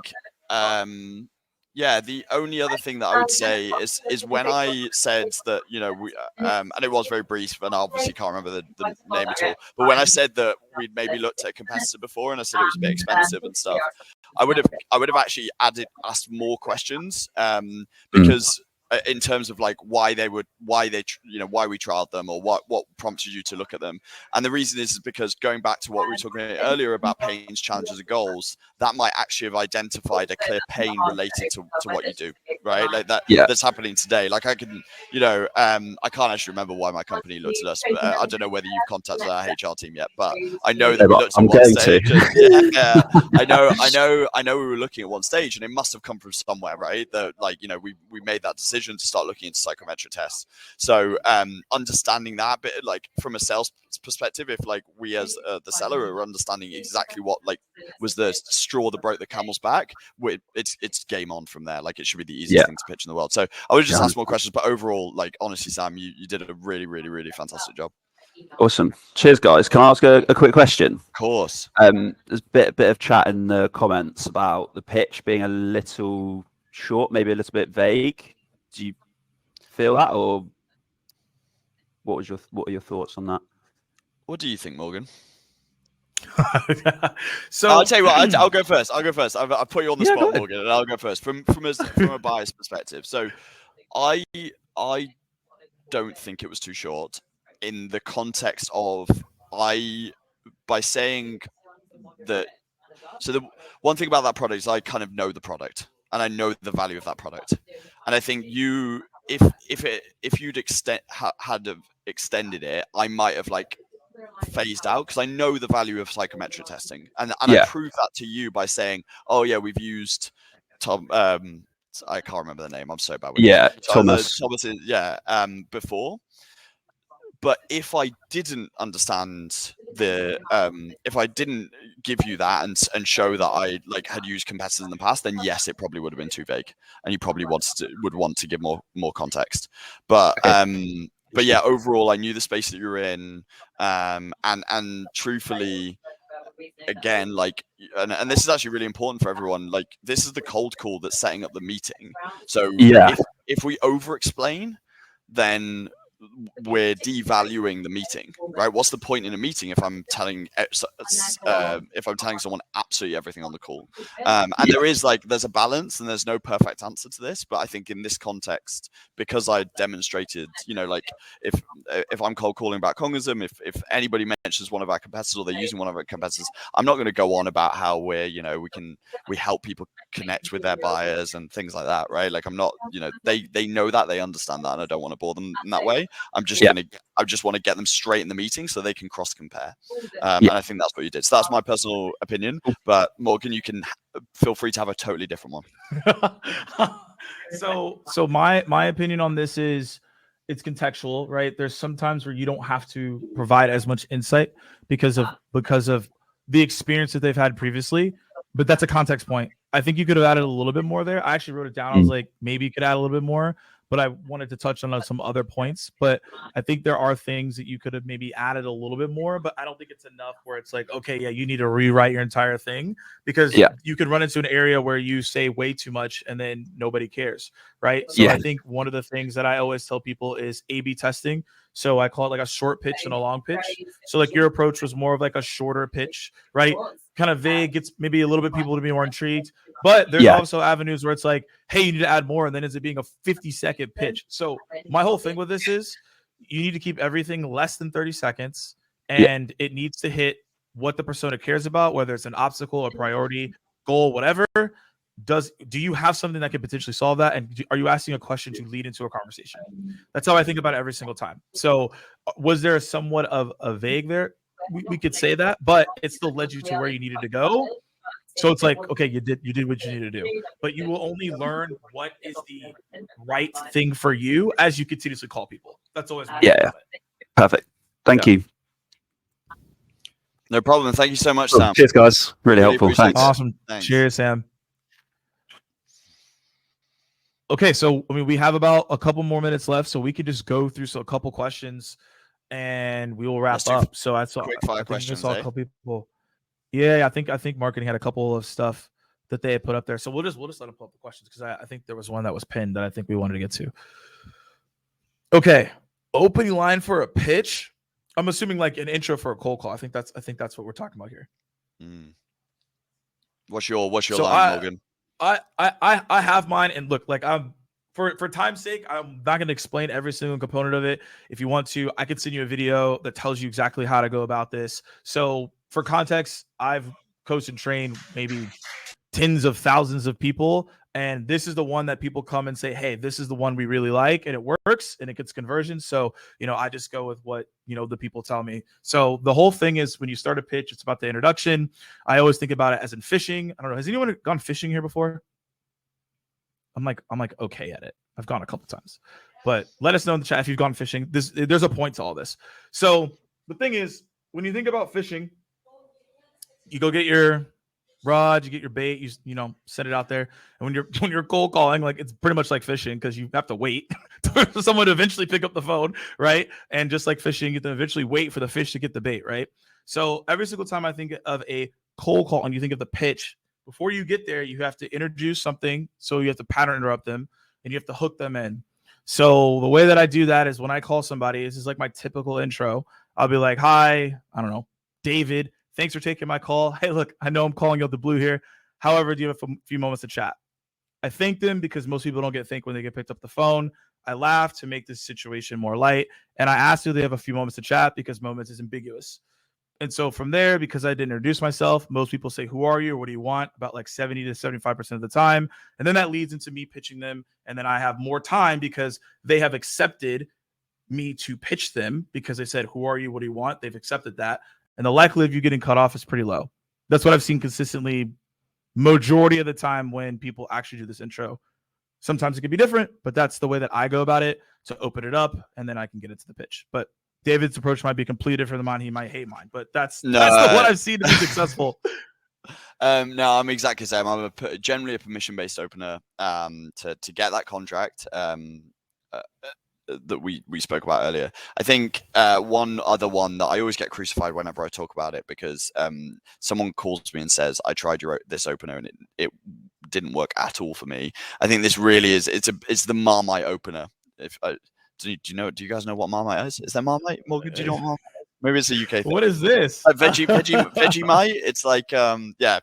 the only other thing that I would say is when I said that, you know, we and it was very brief, and I obviously can't remember the name at all. But when I said that we'd maybe looked at a competitor before, and I said it was a bit expensive and stuff, I would have actually asked more questions, because in terms of like why we trialed them, or what prompted you to look at them. And the reason is because going back to what we were talking about earlier about pains, challenges, and goals, that might actually have identified a clear pain related to what you do, right? Like that's happening today. Like I can, you know, I can't actually remember why my company looked at us, but I don't know whether you've contacted our HR team yet, but I know that we looked at one stage. I know we were looking at one stage, and it must have come from somewhere, right? That, like, you know, we made that decision to start looking into psychometric tests. So understanding that bit, like from a sales perspective, if like we as the seller are understanding exactly what like was the straw that broke the camel's back, it's game on from there. Like it should be the easiest thing to pitch in the world. So I would just ask more questions, but overall, like honestly, Sam, you did a really, really, really fantastic job. Awesome. Cheers, guys. Can I ask a quick question? Of course. There's a bit of chat in the comments about the pitch being a little short, maybe a little bit vague. Do you feel that, or what are your thoughts on that? What do you think, Morgan? So I'll tell you what. I'll go first. I'll put you on the spot, Morgan, and I'll go first from a buyer's perspective. So, I don't think it was too short in the context of by saying that. So the one thing about that product is I kind of know the product and I know the value of that product, and I think if you'd extended it, I might have like phased out because I know the value of psychometric testing, and I proved that to you by saying, oh yeah, we've used Tom. I can't remember the name. I'm so bad with Thomas. Before. But if I didn't understand if I didn't give you that and show that I like had used competitors in the past, then yes, it probably would have been too vague, and you probably would want to give more context. But but yeah, overall, I knew the space that you were in, and truthfully, again, like, and this is actually really important for everyone. Like, this is the cold call that's setting up the meeting. So if we over-explain, then we're devaluing the meeting, right? What's the point in a meeting if I'm telling someone absolutely everything on the call? And there's a balance, and there's no perfect answer to this. But I think in this context, because I demonstrated, you know, like if I'm cold calling about Cognism, if anybody mentions one of our competitors or they're using one of our competitors, I'm not going to go on about how we help people connect with their buyers and things like that, right? Like I'm not, you know, they know that, they understand that, and I don't want to bore them in that way. I just want to get them straight in the meeting so they can cross compare. And I think that's what you did. So that's my personal opinion. But Morgan, you can feel free to have a totally different one. So my opinion on this is it's contextual, right? There's some times where you don't have to provide as much insight because of the experience that they've had previously, but that's a context point. I think you could have added a little bit more there. I actually wrote it down. I was like, maybe you could add a little bit more, but I wanted to touch on some other points. But I think there are things that you could have maybe added a little bit more, but I don't think it's enough where it's like, okay, yeah, you need to rewrite your entire thing, because you could run into an area where you say way too much and then nobody cares, right? So I think one of the things that I always tell people is A/B testing. So I call it like a short pitch and a long pitch. So like your approach was more of like a shorter pitch, right? Kind of vague, gets maybe a little bit people to be more intrigued. But there's also avenues where it's like, hey, you need to add more, and then ends up being a 50-second pitch. So my whole thing with this is you need to keep everything less than 30 seconds, and it needs to hit what the persona cares about, whether it's an obstacle, a priority, goal, whatever. Do you have something that could potentially solve that? And are you asking a question to lead into a conversation? That's how I think about it every single time. So was there somewhat of a vague there? We could say that, but it still led you to where you needed to go. So it's like, okay, you did what you needed to do, but you will only learn what is the right thing for you as you continuously call people. That's always my perfect. Thank you. No problem. Thank you so much, Sam. Cheers, guys. Really helpful. appreciate Thanks. it. Awesome. Thanks. Cheers, Sam. Okay, so I mean, we have about a couple more minutes left, so we could just go through a couple questions, and we will wrap Let's do up. So I saw, quick fire I think I questions, saw a couple people. Yeah, I think marketing had a couple of stuff that they had put up there. So we'll just let them pull up the questions because I think there was one that was pinned that I think we wanted to get to. Okay, opening line for a pitch. I'm assuming like an intro for a cold call. I think that's what we're talking about here. What's your So line, Morgan? I have mine, and look, like I'm for time's sake, I'm not going to explain every single component of it. If you want to, I could send you a video that tells you exactly how to go about this. So for context, I've coached and trained maybe tens of thousands of people, and this is the one that people come and say, hey, this is the one we really like, and it works and it gets conversions. So I just go with what the people tell me. So the whole thing is, when you start a pitch, it's about the introduction. I always think about it as in fishing. I don't know, has anyone gone fishing here before? I'm like okay at it. I've gone a couple times, but let us know in the chat if you've gone fishing. There's a point to all this. So the thing is, when you think about fishing, you go get your rod, you get your bait, you set it out there. And when you're cold calling, like, it's pretty much like fishing, because you have to wait for someone to eventually pick up the phone, right? And just like fishing, you have to eventually wait for the fish to get the bait, right? So every single time I think of a cold call and you think of the pitch, before you get there, you have to introduce something. So you have to pattern interrupt them and you have to hook them in. So the way that I do that is, when I call somebody, this is like my typical intro. I'll be like, hi, I don't know, David. Thanks for taking my call. Hey, look, I know I'm calling you out the blue here. However, do you have a few moments to chat? I thank them, because most people don't get thanked when they get picked up the phone. I laugh to make this situation more light. And I ask if they have a few moments to chat, because moments is ambiguous. And so from there, because I didn't introduce myself, most people say, who are you? Or what do you want? About like 70 to 75% of the time. And then that leads into me pitching them. And then I have more time because they have accepted me to pitch them, because they said, who are you? What do you want? They've accepted that. And the likelihood of you getting cut off is pretty low. That's what I've seen consistently, majority of the time, when people actually do this intro. Sometimes it could be different, but that's the way that I go about it, to open it up, and then I can get into the pitch. But David's approach might be completely different than mine. He might hate mine, but that's the one I've seen to be successful. No, I'm exactly the same. I'm generally a permission-based opener to get that contract that we spoke about earlier. I think one other one that I always get crucified whenever I talk about it, because someone calls me and says, I tried this opener and it didn't work at all for me. I think this really is, it's the Marmite opener. Do you guys know what Marmite is? Is there Marmite? Morgan, do you know what Marmite is? Maybe it's a UK thing. What is this? Vegemite. It's like,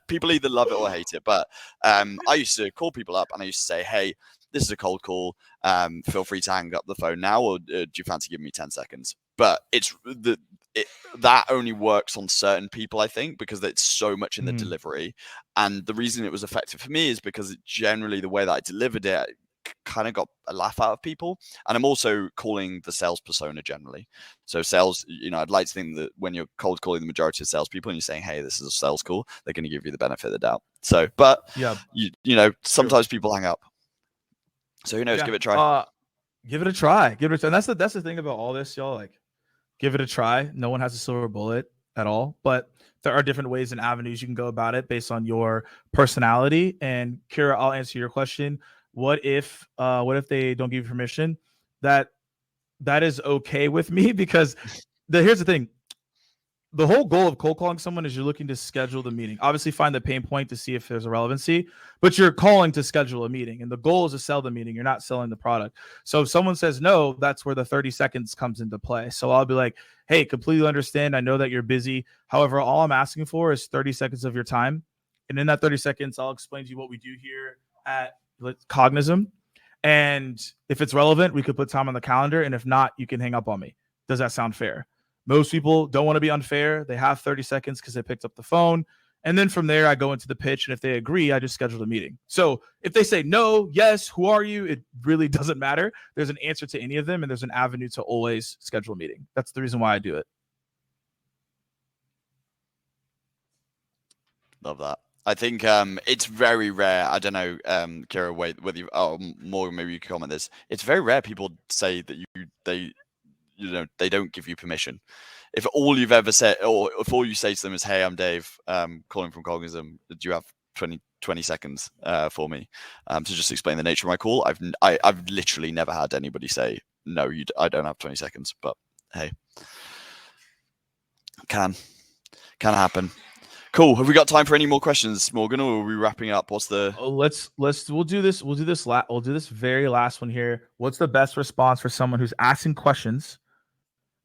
people either love it or hate it. But I used to call people up and I used to say, hey, this is a cold call. Feel free to hang up the phone now, or do you fancy giving me 10 seconds? But that only works on certain people, I think, because it's so much in the delivery. And the reason it was effective for me is because generally the way that I delivered it kind of got a laugh out of people. And I'm also calling the sales persona generally. So sales, I'd like to think that when you're cold calling the majority of salespeople and you're saying, hey, this is a sales call, they're going to give you the benefit of the doubt. So, but yeah, sometimes people hang up. So who knows? Yeah. Give it a try. Give it a try. Give it a try. And that's the thing about all this, y'all. Like, give it a try. No one has a silver bullet at all, but there are different ways and avenues you can go about it based on your personality. And Kira, I'll answer your question. What if they don't give you permission? That is okay with me, because here's the thing. The whole goal of cold calling someone is you're looking to schedule the meeting. Obviously, find the pain point to see if there's a relevancy, but you're calling to schedule a meeting. And the goal is to sell the meeting. You're not selling the product. So if someone says no, that's where the 30 seconds comes into play. So I'll be like, hey, completely understand. I know that you're busy. However, all I'm asking for is 30 seconds of your time. And in that 30 seconds, I'll explain to you what we do here at Cognism. And if it's relevant, we could put time on the calendar. And if not, you can hang up on me. Does that sound fair? Most people don't want to be unfair. They have 30 seconds because they picked up the phone. And then from there, I go into the pitch. And if they agree, I just schedule a meeting. So if they say no, yes, who are you? It really doesn't matter. There's an answer to any of them. And there's an avenue to always schedule a meeting. That's the reason why I do it. Love that. I think it's very rare. I don't know, Kira, whether you, Morgan, maybe you can comment this. It's very rare people say that they don't give you permission. if all you've ever said, or if all you say to them is, "Hey, I'm Dave, calling from Cognism. Do you have 20 seconds for me to just explain the nature of my call?" I've literally never had anybody say, "No, I don't have 20 seconds." But hey, can happen. Cool. Have we got time for any more questions, Morgan, or are we wrapping up? What's the? Oh, we'll do this very last one here. What's the best response for someone who's asking questions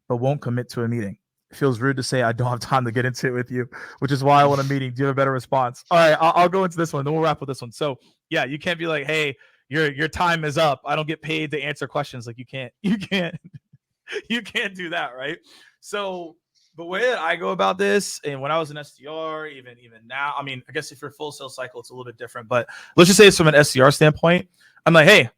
but won't commit to a meeting? It feels rude to say I don't have time to get into it with you, which is why I want a meeting. Do you have a better response? All right, I'll go into this one, then we'll wrap with this one. So yeah, you can't be like, hey, your time is up. I don't get paid to answer questions. Like you can't you can't do that, right? So the way that I go about this, and when I was an SDR, even now, I mean, I guess if you're full sales cycle, it's a little bit different. But let's just say it's from an SDR standpoint. I'm like, hey,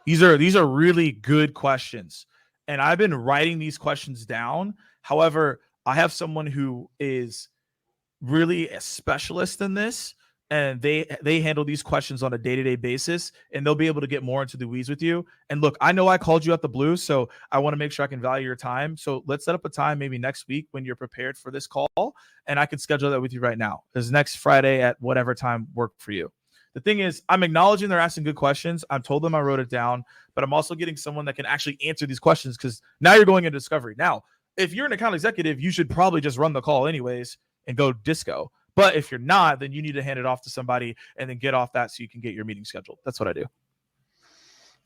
these are really good questions, and I've been writing these questions down. However, I have someone who is really a specialist in this, and they handle these questions on a day-to-day basis, and they'll be able to get more into the weeds with you. And look, I know I called you out the blue, so I want to make sure I can value your time. So let's set up a time maybe next week when you're prepared for this call, and I can schedule that with you right now. Because next Friday at whatever time work for you. The thing is, I'm acknowledging they're asking good questions. I've told them I wrote it down, but I'm also getting someone that can actually answer these questions, because now you're going into discovery. Now, if you're an account executive, you should probably just run the call anyways and go disco. But if you're not, then you need to hand it off to somebody and then get off that so you can get your meeting scheduled. That's what I do.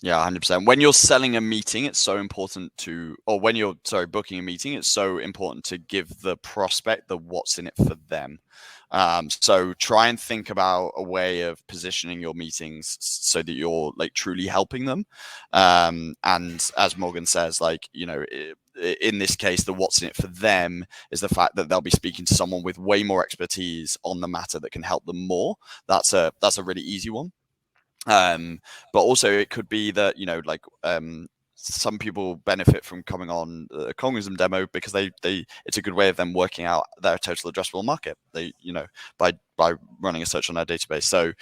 Yeah, 100%. When you're selling a meeting, it's so important to, or when you're, booking a meeting, it's so important to give the prospect the what's in it for them. So try and think about a way of positioning your meetings so that you're like truly helping them. And as Morgan says, like, you know, in this case, the what's in it for them is the fact that they'll be speaking to someone with way more expertise on the matter that can help them more. That's a really easy one. But also it could be that, you know, like, some people benefit from coming on a Cognism demo because they it's a good way of them working out their total addressable market. They, you know, by running a search on our database. So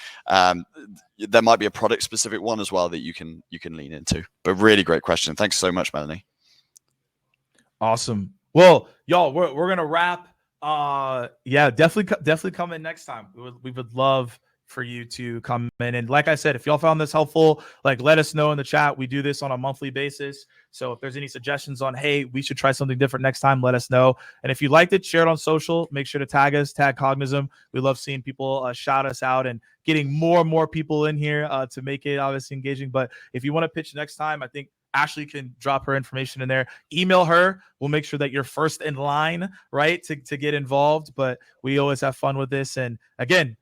there might be a product specific one as well that you can lean into. But really great question. Thanks so much, Melanie. Awesome. Well, y'all, we're gonna wrap. Yeah, definitely come in next time. We would love for you to come in. And like I said, if y'all found this helpful, like let us know in the chat. We do this on a monthly basis. So if there's any suggestions on, hey, we should try something different next time, let us know. And if you liked it, share it on social. Make sure to tag us, tag Cognism. We love seeing people shout us out and getting more and more people in here to make it obviously engaging. But if you want to pitch next time, I think Ashley can drop her information in there. Email her. We'll make sure that you're first in line, right, to get involved. But we always have fun with this. And again,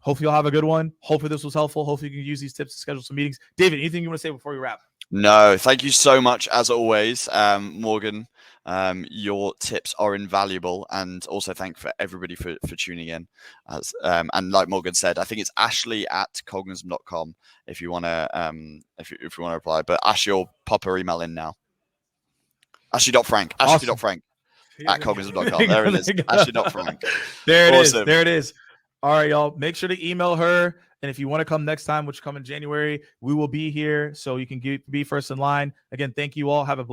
hopefully you'll have a good one. Hopefully this was helpful. Hopefully you can use these tips to schedule some meetings. David, anything you want to say before we wrap? No, thank you so much as always, Morgan. Your tips are invaluable, and also thank for everybody for tuning in. And like Morgan said, I think it's ashley@cognism.com if you want to if you want to reply. But Ashley, will pop her email in now. Ashley.frank. Awesome. Ashley.frank at cognism.com. There it is. Ashley.frank. There it Awesome. is. There it is. All right, y'all. Make sure to email her. And if you want to come next time, which come in January, we will be here. So you can be first in line. Again, thank you all. Have a blessed